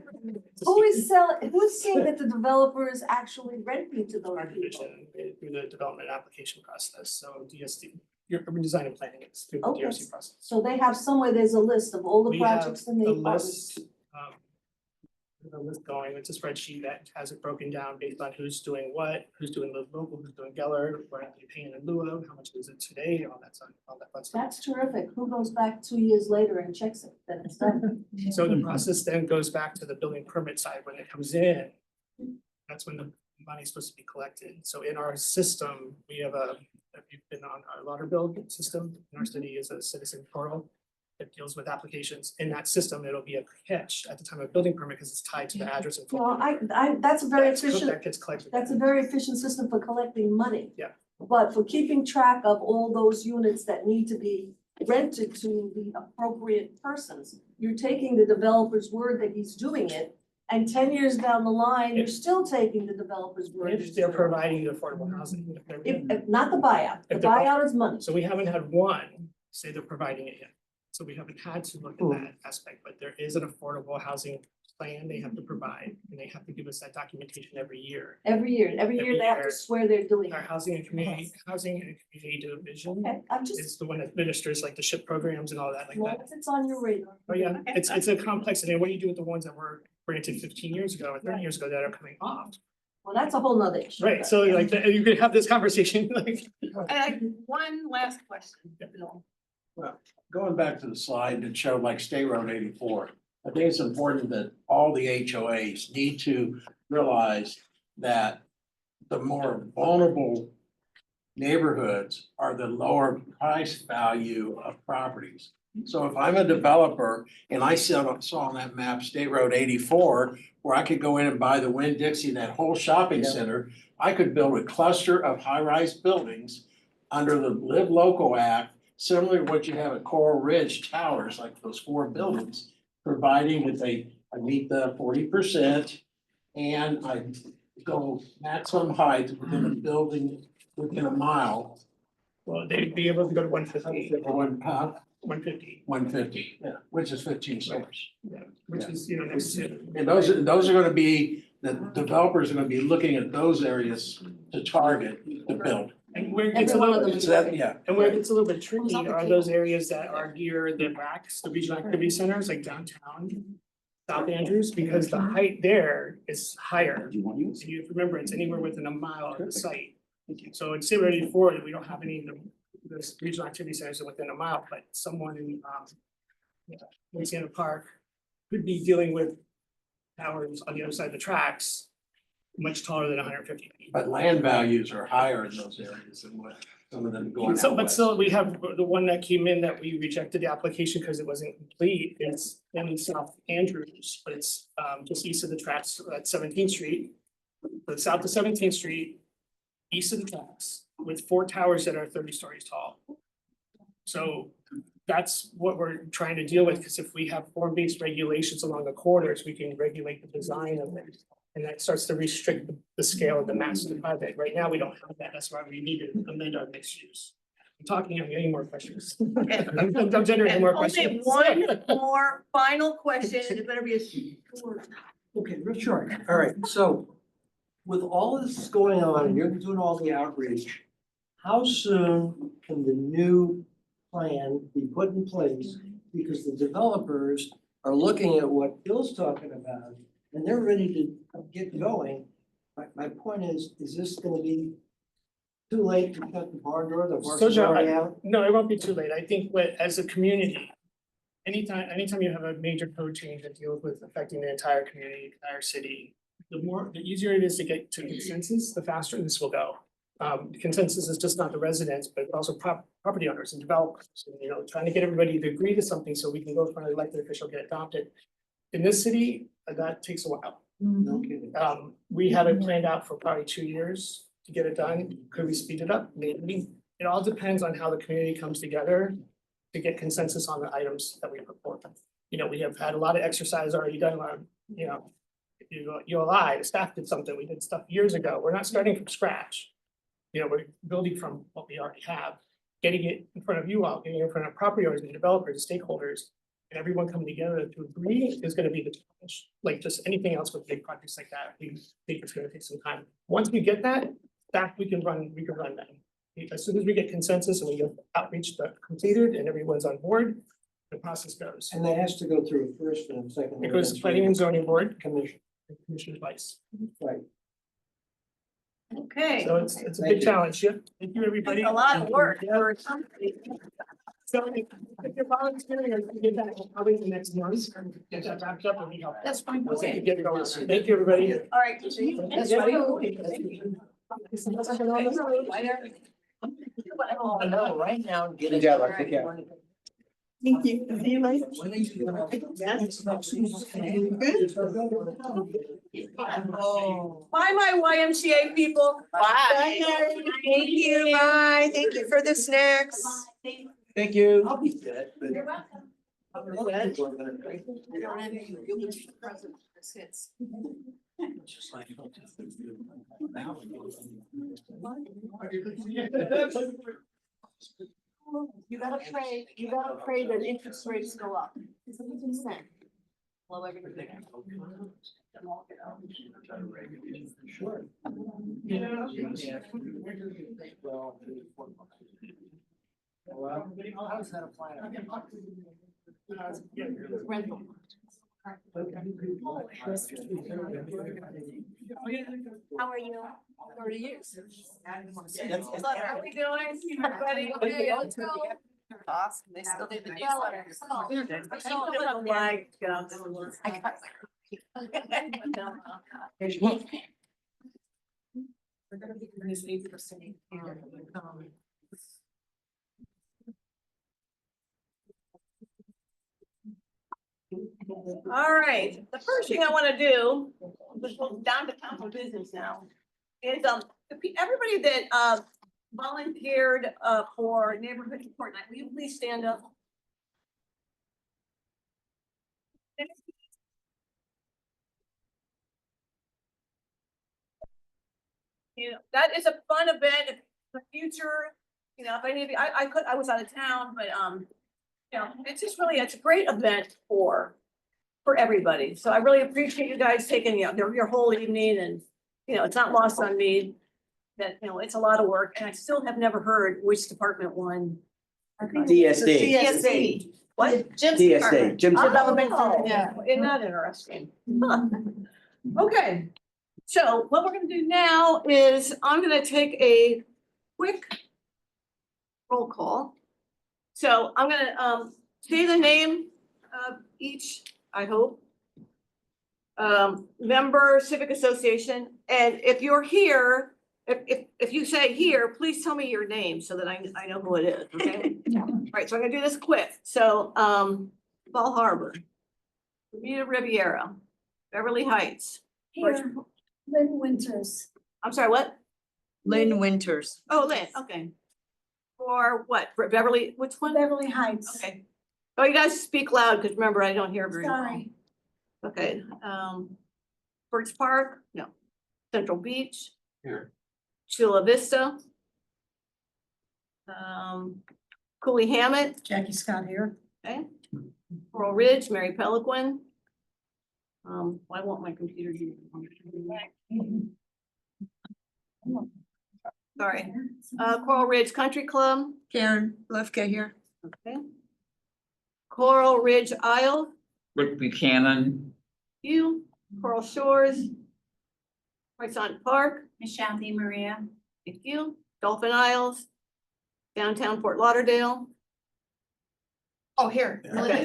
that the developer is actually renting to those Our people? division through the development application process, so DSD, your urban design and planning is through the Okay, DRC process. so they have somewhere, there's a list of all the We have projects in the a apartments. list, the list going, it's a spreadsheet that has it broken down based on who's doing what, who's doing Live Local, who's doing Geller, what are they paying in lieu of, how much is it today, all that stuff, all that fun stuff. That's terrific. Who goes back 2 years later and checks it, that it's done? So the process then goes back to the building permit side when it comes in. That's when the money's supposed to be collected. So in our system, we have if you've been on our water bill system, in our city is a citizen portal that deals with applications. In that system, it'll be a catch at the time of building permit because it's tied to the address and. Well, that's a very efficient, That gets collected. that's a very efficient system for collecting money. Yeah. But for keeping track of all those units that need to be rented to the appropriate persons, you're taking the developer's word that he's doing it. And 10 years down the line, you're still taking the developer's word. If they're providing the affordable housing. If not the buyout, the If they're- buyout is money. So we haven't had one say they're providing it yet. So we haven't had to look at that aspect, but there is an affordable housing plan they have to provide, and they have to give us that documentation every year. Every year they have to swear they're doing Our it. housing and community division Okay, I'm just, is the one that administers like the SHIP programs and all that like well, that. if it's on your radar. Oh, yeah, it's a complex, and then what do you do with the ones that were granted 15 years ago or 30 years ago that are coming off? Well, that's a whole nother issue. Right, so like, you could have this conversation like. One last question, Bill. Well, going back to the slide that showed like State Road 84, I think it's important that all the HOAs need to realize that the more vulnerable neighborhoods are the lower price value of properties. So if I'm a developer and I saw on that map, State Road 84, where I could go in and buy the Winn-Dixie, that whole shopping center, I could build a cluster of high-rise buildings under the Live Local Act, similar to what you have at Coral Ridge Towers, like those 4 buildings, providing that I meet the 40% and I go maximum height within a building within a mile. Well, they'd be able to go to 150. Or 150. 150, yeah, which is 15 stories. Yeah, which is, next to. And those are gonna be, the developers are gonna be looking at those areas to target to build. And where it gets a little bit, So that, yeah. and where it gets a little bit tricky are those areas that are near the RACs, the regional activity centers, like downtown. South Andrews, because the height there is higher. And you remember, it's anywhere within a mile of the site. So in State Road 84, we don't have any of the regional activity centers within a mile, but someone in Louisiana Park could be dealing with towers on the other side of the tracks, much taller than 150 feet. But land values are higher in those areas than what some of them going So, out but west. still, we have the one that came in that we rejected the application because it wasn't complete, it's in South Andrews, but it's just east of the tracks at 17th Street. But south of 17th Street, east of the tracks, with 4 towers that are 30 stories tall. So that's what we're trying to deal with, because if we have form-based regulations along the corridors, we can regulate the design of it. And that starts to restrict the scale of the master project. Right now, we don't have that. That's why we need to amend our mixed use. I'm talking, I'm getting more questions. I'm generating more questions. Only one more final question, and it better be a short. Okay, real short. All right, so with all this going on, and you're doing all the outreach, how soon can the new plan be put in place? Because the developers are looking at what Bill's talking about, and they're ready to get going. My point is this gonna be too late to shut the barn door, the horse So is Joe, already out? no, it won't be too late. I think as a community, anytime you have a major code change that deals with affecting the entire community, entire city, the easier it is to get to consensus, the faster this will go. Consensus is just not the residents, but also property owners and developers, and, trying to get everybody to agree to something so we can go in front of the elected official, get adopted. In this city, that takes a while. No kidding. We have it planned out for probably 2 years to get it done. Could we speed it up? Maybe. It all depends on how the community comes together to get consensus on the items that we put forth. You know, we have had a lot of exercise already done on, you know, ULI, the staff did something, we did stuff years ago. We're not starting from scratch. You know, we're building from what we already have, getting it in front of you all, getting it in front of property owners and developers, stakeholders. And everyone coming together to agree is gonna be the challenge, like just anything else with big projects like that, we think it's gonna take some time. Once we get that, we can run that. As soon as we get consensus and we get outreach completed and everyone's on board, the process goes. And that has to go through a first and a second. It goes to planning and zoning board, Commission. commissioner's vice. Right. Okay. So it's a Thank big you. challenge, yeah. Thank you, everybody. It's a lot of work Yeah. for somebody. So if you're volunteering, or you can get that probably the next month, get that wrapped up and we help. That's fine. Okay, get going. Thank you, everybody. All right. So you- That's right. I know, right now, get Good job, take care. Thank you. See you later. Bye, my YMCA people. Bye. Thank you, bye. Thank you for the snacks. Thank you. I'll be dead, but. You're welcome. You gotta pray that interest rates go up. It's a percent. Blow everything. Sure. Well, how's that apply? Rental. How are you? 30 years. How are we doing, everybody? Okay, let's go. Awesome. They still do the All right, the first thing I wanna do, which goes down to council business now, is everybody that volunteered for neighborhood support night, will you please stand up? You know, that is a fun event, in the future, you know, if any of you, I was out of town, but you know, it's just really, it's a great event for everybody. So I really appreciate you guys taking, you know, your whole evening and, you know, it's not lost on me that, you know, it's a lot of work and I still have never heard which department won. DSD. DSD. What? Jim's DSD, department. Jim's Development, Oh. yeah, isn't that interesting? Huh. Okay, so what we're gonna do now is I'm gonna take a quick roll call. So I'm gonna say the name of each, I hope. Member Civic Association, and if you're here, if you say here, please tell me your name so that I know who it is, okay? Right, so I'm gonna do this quick. So Ball Harbor, Bermuda Riviera, Beverly Heights. Here, Lynn Winters. I'm sorry, what? Lynn Winters. Oh, Lynn, okay. For what? For Beverly, which one? Beverly Heights. Okay. Oh, you guys speak loud, because remember, I don't hear very well. Sorry. Okay, Birch Park, no. Central Beach. Here. Chula Vista. Cooley Hammett, Jackie Scott here. okay. Coral Ridge, Mary Pelican. Why won't my computer do? Sorry, Coral Ridge Country Club, Karen Lefke here. okay. Coral Ridge Isle, Rick Buchanan. you, Coral Shores. Croissant Park, Michelle Di Maria. thank you, Dolphin Isles. Downtown Fort Lauderdale. Oh, here. Okay.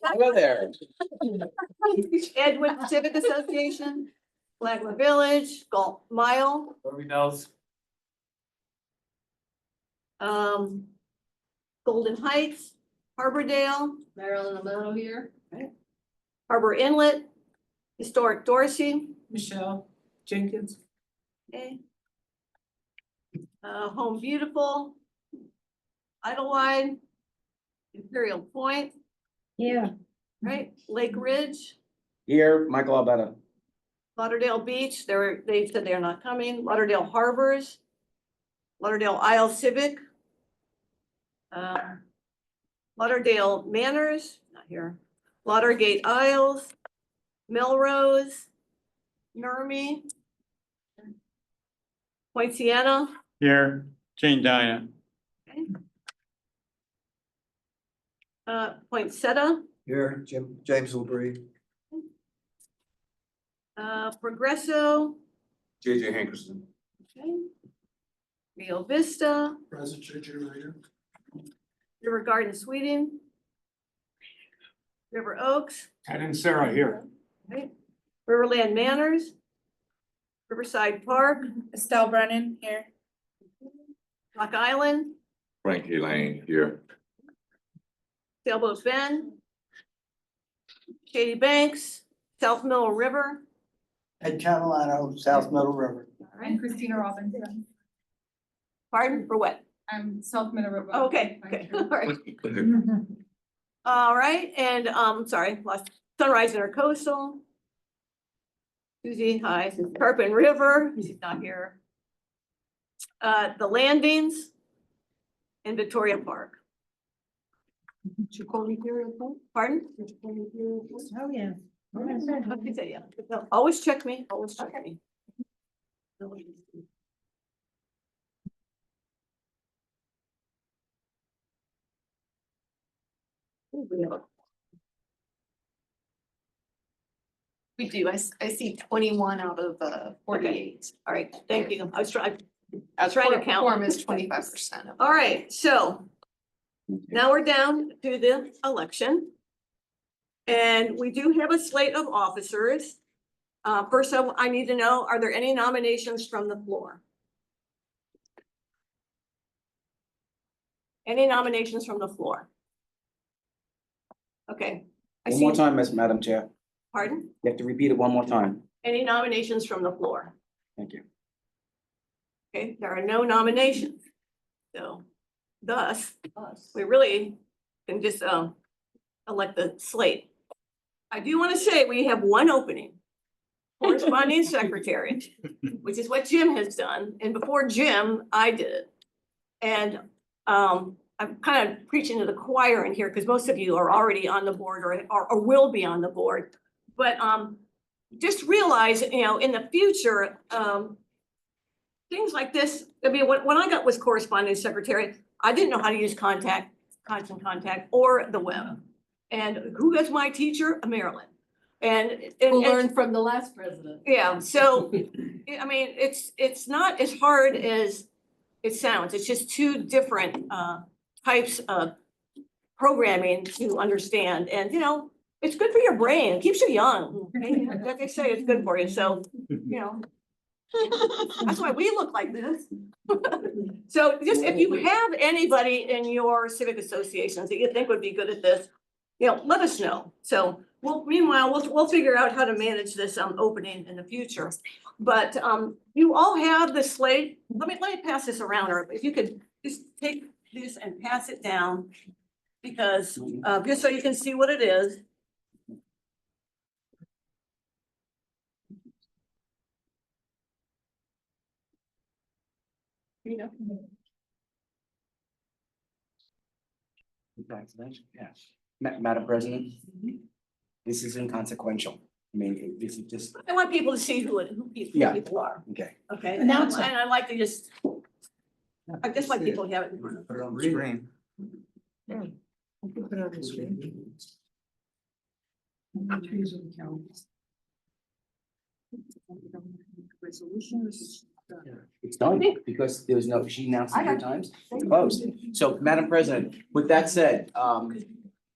Hello there. Edgewood Civic Association, Flagler Village, Galt Mile, Everybody knows. Golden Heights, Harbordale, Marilyn Amano here. Harbor Inlet, Historic Dorsey, Michelle Jenkins. okay. Home Beautiful, Idlewild, Imperial Point, Yeah. right, Lake Ridge, Here, Michael Albetta. Lauderdale Beach, they said they're not coming, Lauderdale Harbors, Lauderdale Isle Civic, Lauderdale Manors, not here, Laudergate Isles, Melrose, Nurmi, Point Sienna, Here, Jane Diana. Poinsettia, Here, James Labrie. Progresso, JJ Hankerson. okay. Rio Vista, Present J.J. Reader. River Garden Sweeting, River Oaks, Ted and Sarah here. right? Riverland Manors, Riverside Park, Estelle Brennan here. Rock Island, Frankie Lane here. Sailboat Bend, Shady Banks, South Middle River, Ed Catalano, South Middle River. all I'm right, Christina Robinson. pardon, for what? I'm South Middle River. Oh, okay, all right. All right, and, sorry, lost Sunrise Intercoastal. Susie, hi, Tarpon River, she's not here. The Landings and Victoria Park. Pardon? Oh, yeah. Okay, yeah. Always check me, always check me. We do, I see 21 out of 48. All right, thank you. I was trying to Quorum- count. Quorum is 25%. All right, so now we're down to the election. And we do have a slate of officers. First, I need to know, are there any nominations from the floor? Any nominations from the floor? Okay. I One more see- time, Madam Chair. Pardon? You have to repeat it one more time. Any nominations from the floor? Thank you. Okay, there are no nominations. So thus, we really can just elect the slate. I do want to say we have one opening. Corresponding secretary, which is what Jim has done. And before Jim, I did it. And I'm kind of preaching to the choir in here because most of you are already on the board or will be on the board. But just realize, you know, in the future, things like this, I mean, when I was corresponding secretary, I didn't know how to use constant contact or the web. And who is my teacher? Marilyn. And We'll learn from the last president. yeah, so, I mean, it's not as hard as it sounds. It's just two different types of programming to understand. And, you know, it's good for your brain. It keeps you young. Like they say, it's good for you. So, you know, that's why we look like this. So just if you have anybody in your civic associations that you think would be good at this, you know, let us know. So meanwhile, we'll figure out how to manage this opening in the future. But you all have the slate. Let me pass this around, or if you could just take this and pass it down. Because just so you can see what it is. You know. Yes. Madam President, this is inconsequential. I mean, this is just, I want people to see who Yeah. people are. okay. Okay, and Announce it. I like to just, I just like people to have it in front of them. Put it on the screen. Put it on the screen. It's done because there was no, she announced it 3 times, closed. So, Madam President, with that said,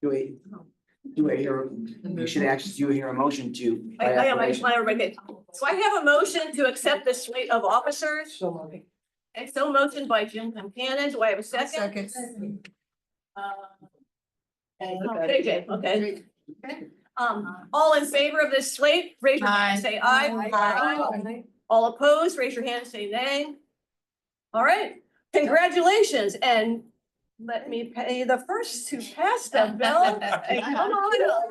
do I hear, you should actually hear a motion to. by I am, I just acclamation. want everybody, so I have a motion to accept the slate of officers. And so motion by Jim Concanon. Do I have a second? JJ, okay. All in favor of this slate, raise your hand, and say aye. Aye. All opposed, raise your hand, and say nay. All right, congratulations, and let me pay the first to pass the bill. And come on up.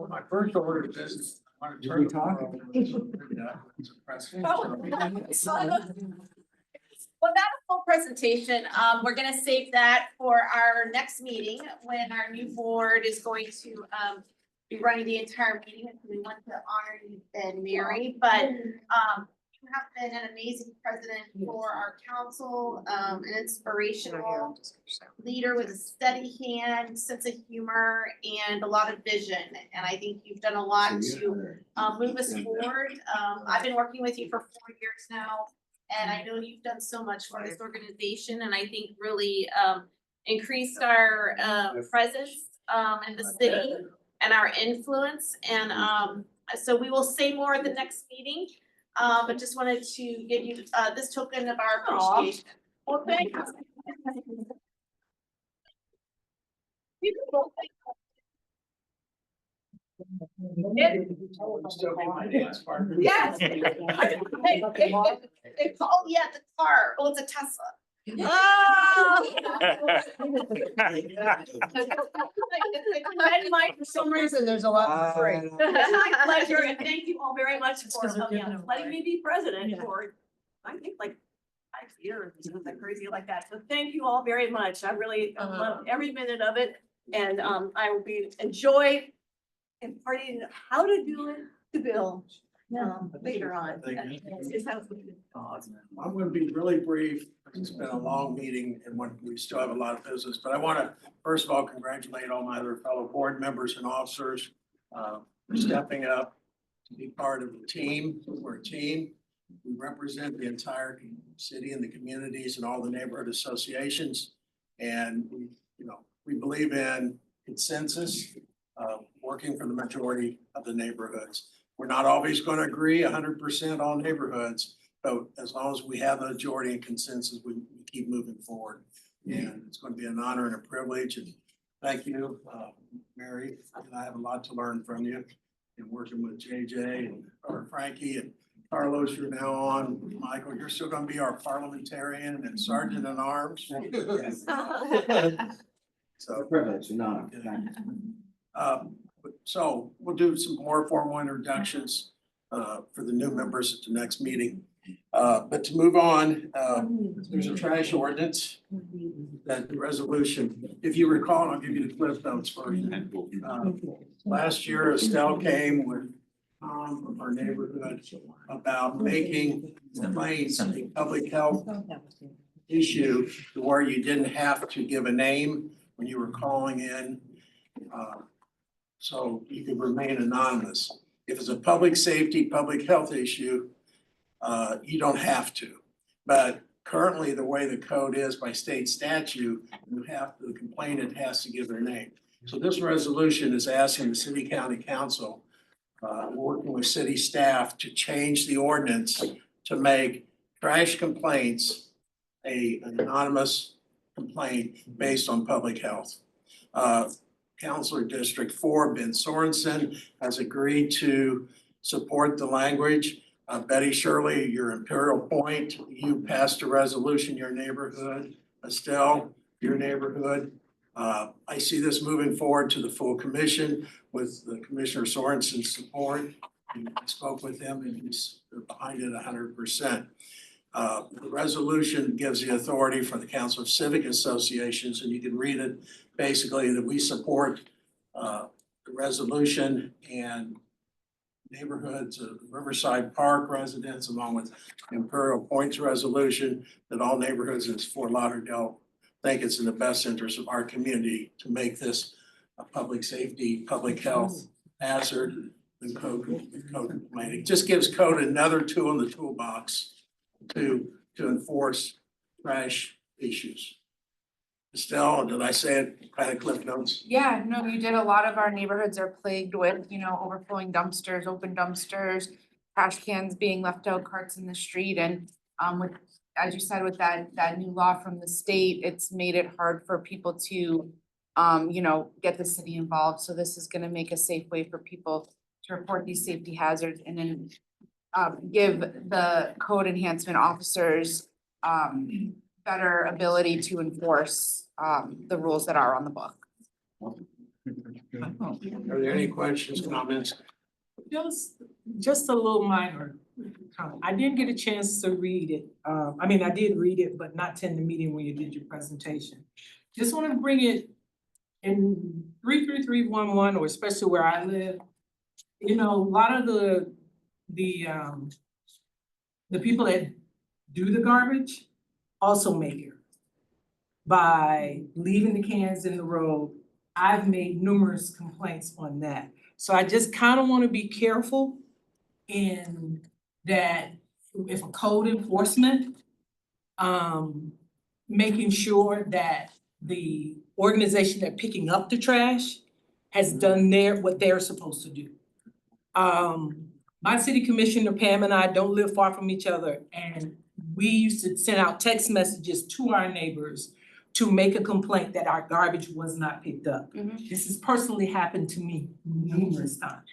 My first order of business, I want to turn. We talk? Well, that's a full presentation. We're gonna save that for our next meeting when our new board is going to be running the entire meeting. We want to honor you and Mary, but you have been an amazing president for our council, an inspirational leader with a steady hand, sense of humor, and a lot of vision. And I think you've done a lot to move us forward. I've been working with you for 4 years now. And I know you've done so much for this organization, and I think really increased our presence in the city and our influence. And so we will say more at the next meeting, but just wanted to give you this token of our appreciation. Well, thank you. Yes. Oh, yeah, the car. Oh, it's a Tesla. And Mike, for some reason, there's a lot for free. it's my pleasure, and thank you all very much for letting me be president for, I think, like 5 years, or something crazy like that. So thank you all very much. I really love every minute of it, and I will be enjoy imparting how to do it to Bill later on. I'm gonna be really brief. It's been a long meeting and we still have a lot of business, but I wanna, first of all, congratulate all my other fellow board members and officers for stepping up to be part of the team. We're a team. We represent the entire city and the communities and all the neighborhood associations. And we believe in consensus, working for the majority of the neighborhoods. We're not always gonna agree 100% all neighborhoods, but as long as we have the majority and consensus, we keep moving forward. And it's gonna be an honor and a privilege, and thank you, Mary, and I have a lot to learn from you in working with JJ or Frankie and Carlos, you're now on. Michael, you're still gonna be our parliamentarian and sergeant at arms. So Privilege, no. So we'll do some more formal introductions for the new members at the next meeting. But to move on, there's a trash ordinance, that resolution. If you recall, and I'll give you the cliff notes first. Last year, Estelle came with from our neighborhood about making complaints a public health issue to where you didn't have to give a name when you were calling in. So you could remain anonymous. If it's a public safety, public health issue, you don't have to. But currently, the way the code is by state statute, the complainant has to give their name. So this resolution is asking the city county council, working with city staff, to change the ordinance to make trash complaints an anonymous complaint based on public health. Councilor District 4, Ben Sorensen, has agreed to support the language. Betty Shirley, your Imperial Point, you passed a resolution, your neighborhood. Estelle, your neighborhood. I see this moving forward to the full commission with the Commissioner Sorensen's support. I spoke with him and he's behind it 100%. The resolution gives the authority for the Council of Civic Associations, and you can read it basically that we support the resolution and neighborhoods of Riverside Park residents, along with Imperial Point's resolution, that all neighborhoods in Fort Lauderdale think it's in the best interest of our community to make this a public safety, public health hazard and code complaining. Just gives code another tool in the toolbox to enforce trash issues. Estelle, did I say it, kind of cliff notes? Yeah, no, you did. A lot of our neighborhoods are plagued with, overflowing dumpsters, open dumpsters, trash cans being left out, carts in the street, and with, as you said, with that new law from the state, it's made it hard for people to get the city involved. So this is gonna make a safe way for people to report these safety hazards and then give the code enhancement officers better ability to enforce the rules that are on the book. Are there any questions, comments? Just a little minor comment. I didn't get a chance to read it. I mean, I did read it, but not attend the meeting when you did your presentation. Just wanted to bring it in 33311, or especially where I live. A lot of the people that do the garbage also make it by leaving the cans in the road. I've made numerous complaints on that. So I just kind of want to be careful in that if a code enforcement, making sure that the organization that picking up the trash has done what they're supposed to do. My city commissioner, Pam, and I don't live far from each other, and we used to send out text messages to our neighbors to make a complaint that our garbage was not picked up. This has personally happened to me numerous times.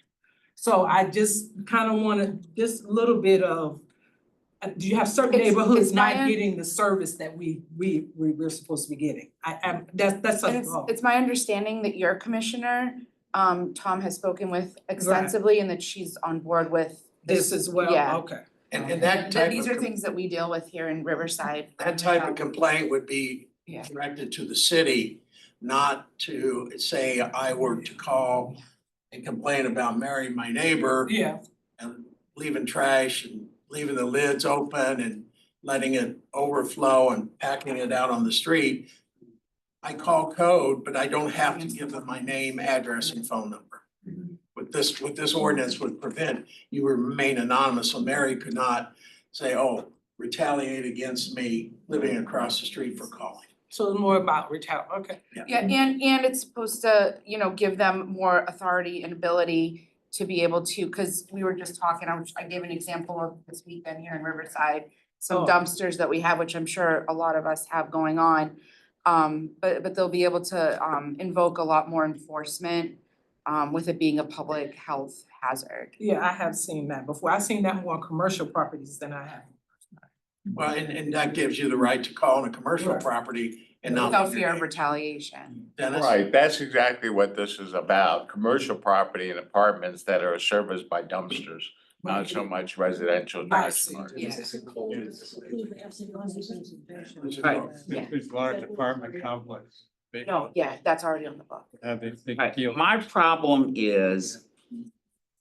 So I just kind of wanted just a little bit of, do you have certain neighborhoods not getting the service that we're supposed to be getting? That's And like, oh. it's my understanding that your commissioner, Tom has spoken with extensively and that she's on board with This as well, yeah. okay. And that type These are of, things that we deal with here in Riverside. that type of complaint would be Yeah. directed to the city, not to say I were to call and complain about Mary, my neighbor. Yeah. And leaving trash and leaving the lids open and letting it overflow and packing it out on the street. I call code, but I don't have to give them my name, address, and phone number. What this ordinance would prevent, you remain anonymous, so Mary could not say, oh, retaliate against me living across the street for calling. So it's more about okay. Yeah, and it's supposed to, give them more authority and ability to be able to, because we were just talking, I gave an example of this weekend here in Riverside. Some Oh. dumpsters that we have, which I'm sure a lot of us have going on. But they'll be able to invoke a lot more enforcement with it being a public health hazard. Yeah, I have seen that before. I've seen that more on commercial properties than I have. Well, and that gives you the right to call on a commercial Right. property and not. Without fear of retaliation. Dennis? Right, that's exactly what this is about, commercial property and apartments that are serviced by dumpsters, not so much residential I trash see, cars. yeah. Right. It's large apartment complex. No, yeah, that's already on the book. Right, my problem is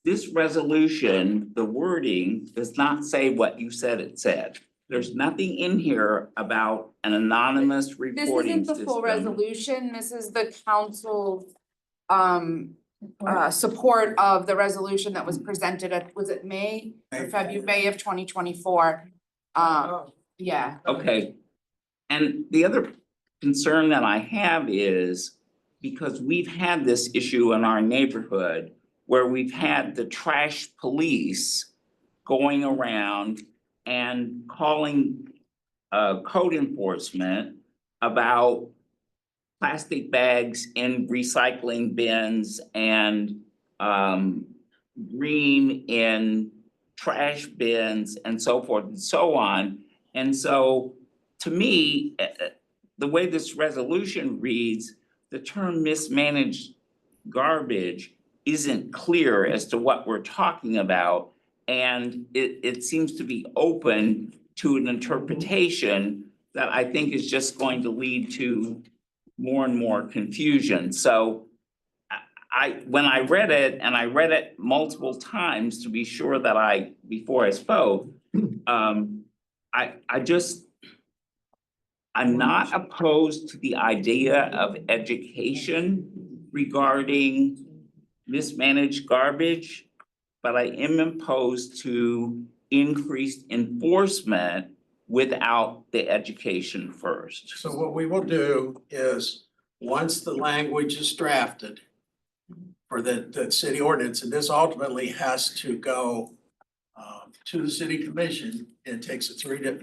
this resolution, the wording does not say what you said it said. There's nothing in here about an anonymous This reporting isn't the full system. resolution, this is the council support of the resolution that was presented at, was it May or February, May of 2024? Yeah. Okay, and the other concern that I have is because we've had this issue in our neighborhood where we've had the trash police going around and calling code enforcement about plastic bags in recycling bins and green in trash bins and so forth and so on. And so to me, the way this resolution reads, the term mismanaged garbage isn't clear as to what we're talking about. And it seems to be open to an interpretation that I think is just going to lead to more and more confusion. So when I read it, and I read it multiple times to be sure that before I spoke, I'm not opposed to the idea of education regarding mismanaged garbage, but I am opposed to increased enforcement without the education first. So what we will do is, once the language is drafted for the city ordinance, and this ultimately has to go to the city commission, it takes three of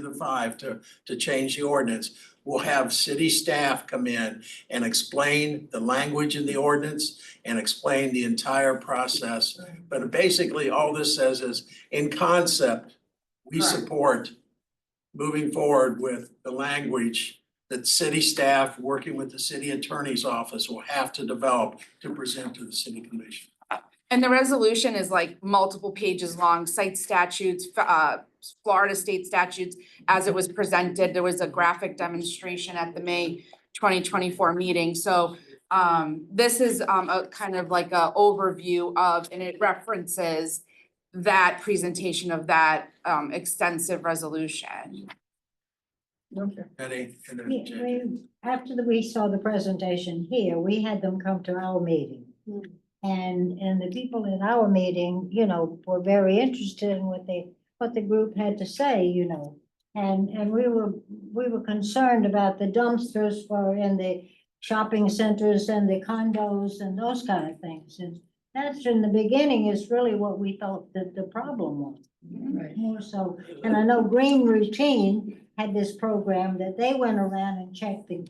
the five to change the ordinance. We'll have city staff come in and explain the language in the ordinance and explain the entire process. But basically, all this says is, in concept, we support moving forward with the language that city staff, working with the city attorney's office, will have to develop to present to the city commission. And the resolution is like multiple pages long, cites statutes, Florida state statutes. As it was presented, there was a graphic demonstration at the May 2024 meeting. So this is a kind of like a overview of, and it references that presentation of that extensive resolution. Any, After we saw the presentation here, we had them come to our meeting. And the people in our meeting, you know, were very interested in what the group had to say, you know. And we were concerned about the dumpsters for in the shopping centers and the condos and those kind of things. And that's in the beginning is really what we thought that the problem was. More so, and I know Green Routine had this program that they went around and checked the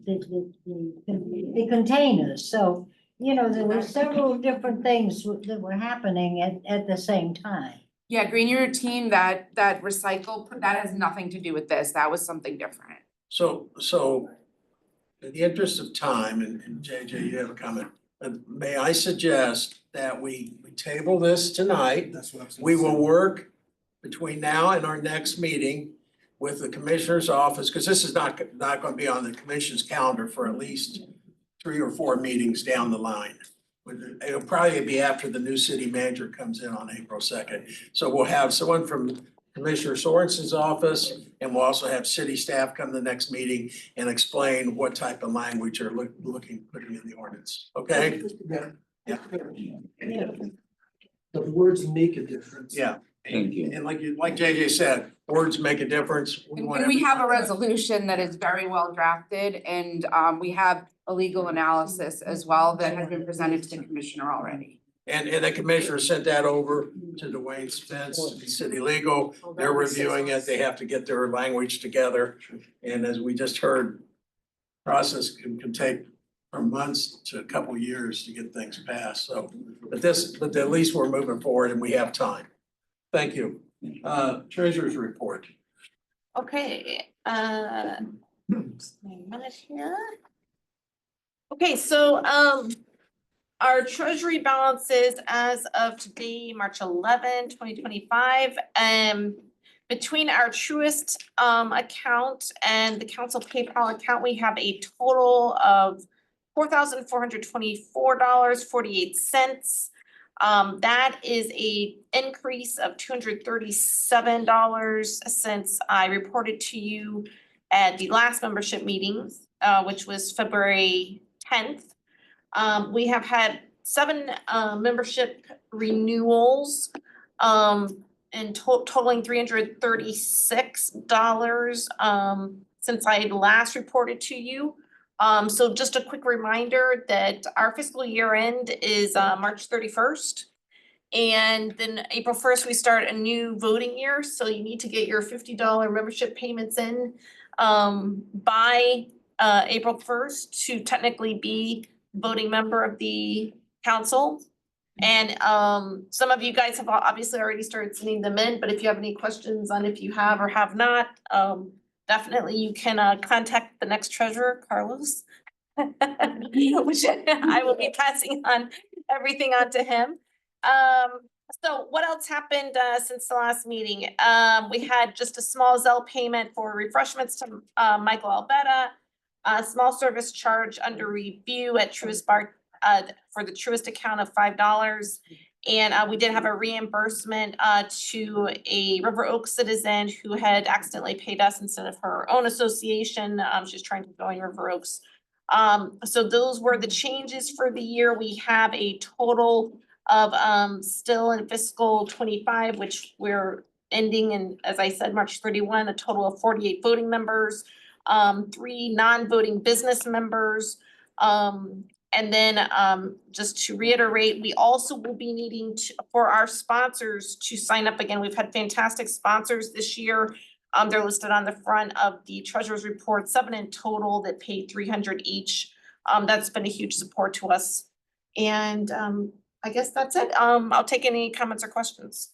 containers. So, you know, there were several different things that were happening at the same time. Yeah, Green Routine, that recycle, that has nothing to do with this. That was something different. So in the interest of time, and JJ, you have a comment, may I suggest that we table this tonight? That's what I was. We will work between now and our next meeting with the commissioner's office, because this is not gonna be on the commission's calendar for at least 3 or 4 meetings down the line. It'll probably be after the new city manager comes in on April 2nd. So we'll have someone from Commissioner Sorensen's office, and we'll also have city staff come to the next meeting and explain what type of language you're putting in the ordinance, okay? Yeah. Yeah. The words make a difference. Yeah. Thank you. And like JJ said, words make a difference. And we have a resolution that is very well drafted, and we have a legal analysis as well that has been presented to the commissioner already. And the commissioner sent that over to Dwayne Spence, City Legal. They're reviewing it. They have to get their language together. And as we just heard, process can take from months to a couple of years to get things passed. So, but at least we're moving forward and we have time. Thank you. Treasurer's report. Okay, a minute here. Okay, so our treasury balances as of today, March 11, 2025, between our Truist account and the council PayPal account, we have a total of $4,424.48. That is a increase of $237 since I reported to you at the last membership meeting, which was February 10th. We have had 7 membership renewals, and totaling $336 since I last reported to you. So just a quick reminder that our fiscal year end is March 31st. And then April 1st, we start a new voting year, so you need to get your $50 membership payments in by April 1st to technically be voting member of the council. And some of you guys have obviously already started sending them in, but if you have any questions on if you have or have not, definitely you can contact the next treasurer, Carlos. Which I will be passing on everything on to him. So what else happened since the last meeting? We had just a small Zelle payment for refreshments to Michael Albetta, a small service charge under review at Truist Bar for the Truist account of $5. And we did have a reimbursement to a River Oaks citizen who had accidentally paid us instead of her own association. She's trying to join River Oaks. So those were the changes for the year. We have a total of still in fiscal 25, which we're ending in, as I said, March 31, a total of 48 voting members, 3 non-voting business members. And then just to reiterate, we also will be needing to, for our sponsors to sign up again. We've had fantastic sponsors this year. They're listed on the front of the treasurer's report, 7 in total that paid $300 each. That's been a huge support to us. And I guess that's it. I'll take any comments or questions.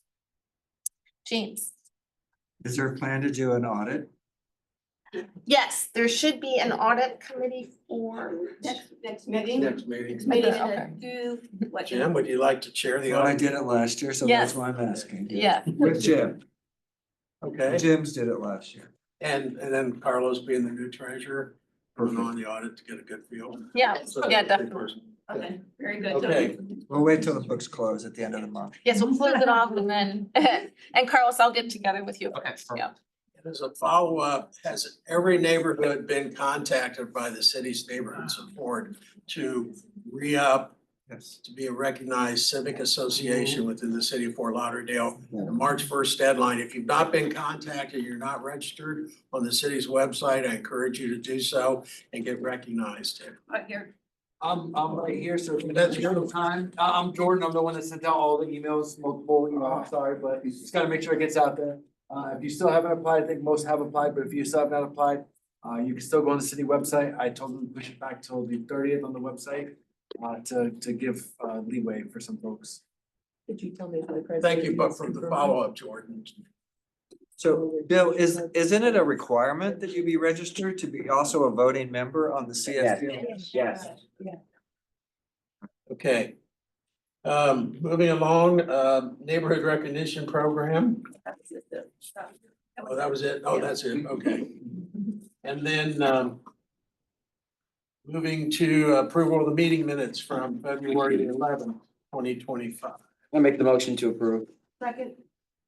James. Is there a plan to do an audit? Yes, there should be an audit committee for Next meeting. Next meeting. Okay. Do what? Jim, would you like to chair the Well, I audit? did it last year, so Yes. that's why I'm asking. Yeah. With Jim. Okay, Jim's did it last year. and then Carlos being the new treasurer, putting on the audit to get a good feel. Yeah, So, yeah, good definitely. person. Okay, very good. Okay, We'll wait till the books close at the end of the month. Yes, we'll close it off and then, and Carlos, I'll get together with you. Okay, Yeah. and as a follow-up, has every neighborhood been contacted by the city's neighborhood support to re-up, Yes. to be a recognized civic association within the city of Fort Lauderdale? The March 1st deadline, if you've not been contacted, you're not registered on the city's website, I encourage you to do so and get recognized. Right here. I'm right here, so if That's that's your time. I'm Jordan. I'm the one that sent out all the emails, multiple, I'm sorry, but just gotta make sure it gets out there. If you still haven't applied, I think most have applied, but if you still have not applied, you can still go on the city website. I told them to push it back till the 30th on the website, to give leeway for some folks. Could you tell me how the president? Thank you, but for the follow-up, Jordan. So Bill, isn't it a requirement that you be registered to be also a voting member on the CFLCA? Yes. Okay. Moving along, neighborhood recognition program. Oh, that was it? Oh, that's it, okay. And then, moving to approval of the meeting minutes from February 11th, 2025. I make the motion to approve. Second.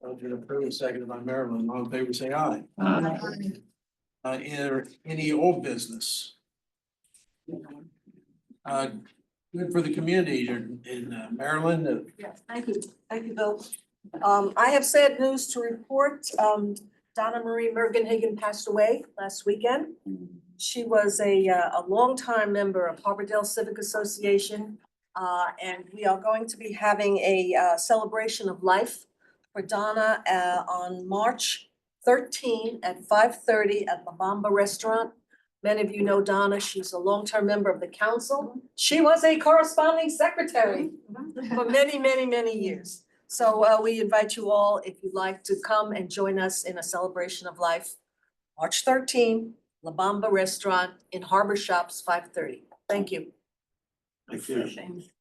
Motion approved, seconded by Marilyn. All in favor, say aye. Any old business? Good for the community in Maryland. Yes, thank you, Bill. I have sad news to report. Donna Marie Mergenhagen passed away last weekend. She was a longtime member of Harbordale Civic Association. And we are going to be having a celebration of life for Donna on March 13 at 5:30 at La Bamba Restaurant. Many of you know Donna. She's a long-term member of the council. She was a corresponding secretary for many, many, many years. So we invite you all, if you'd like to come and join us in a celebration of life, March 13, La Bamba Restaurant in Harbor Shops, 5:30. Thank you. Thank you.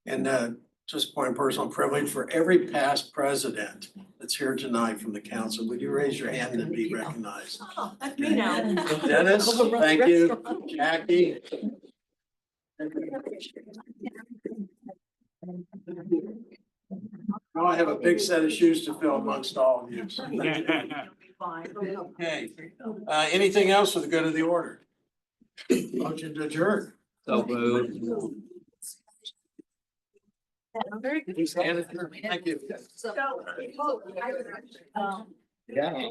And just point of personal privilege, for every past president that's here tonight from the council, would you raise your hand and be recognized? Oh, that's me now. Dennis, thank you. Jackie. Now I have a big set of shoes to fill amongst all of you. Okay, anything else for the good of the order? Motion to adjourn. So moved. Thank you. Yeah. That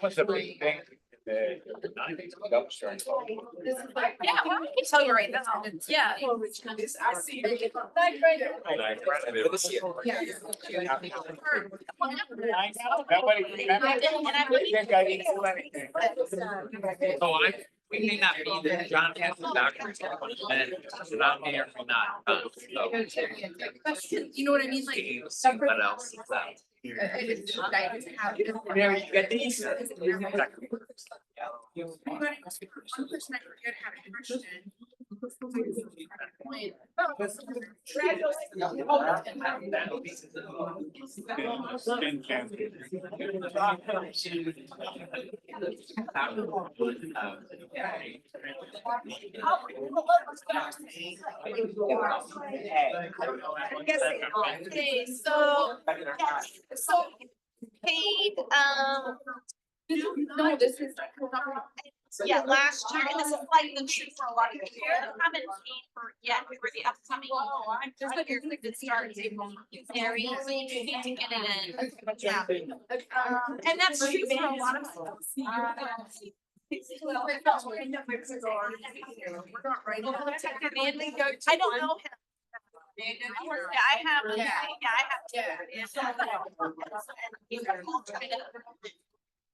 was a big thing. Yeah, well, I can tell you right now. Yeah. I see. We may not be there, John has the documents, and I'm here or not. You know what I mean, like. What else is out? There you get these. One person I forget had a question. Okay, so paid, No, this is. yeah, last year, and this is like the truth for a lot of people, we haven't paid for yet for the upcoming. Just like your like the start April, very easy, you need to get it in, yeah. And that's true for a lot of schools. I don't know him. Yeah, I have,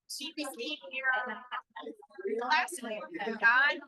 CPC here. Last week, God.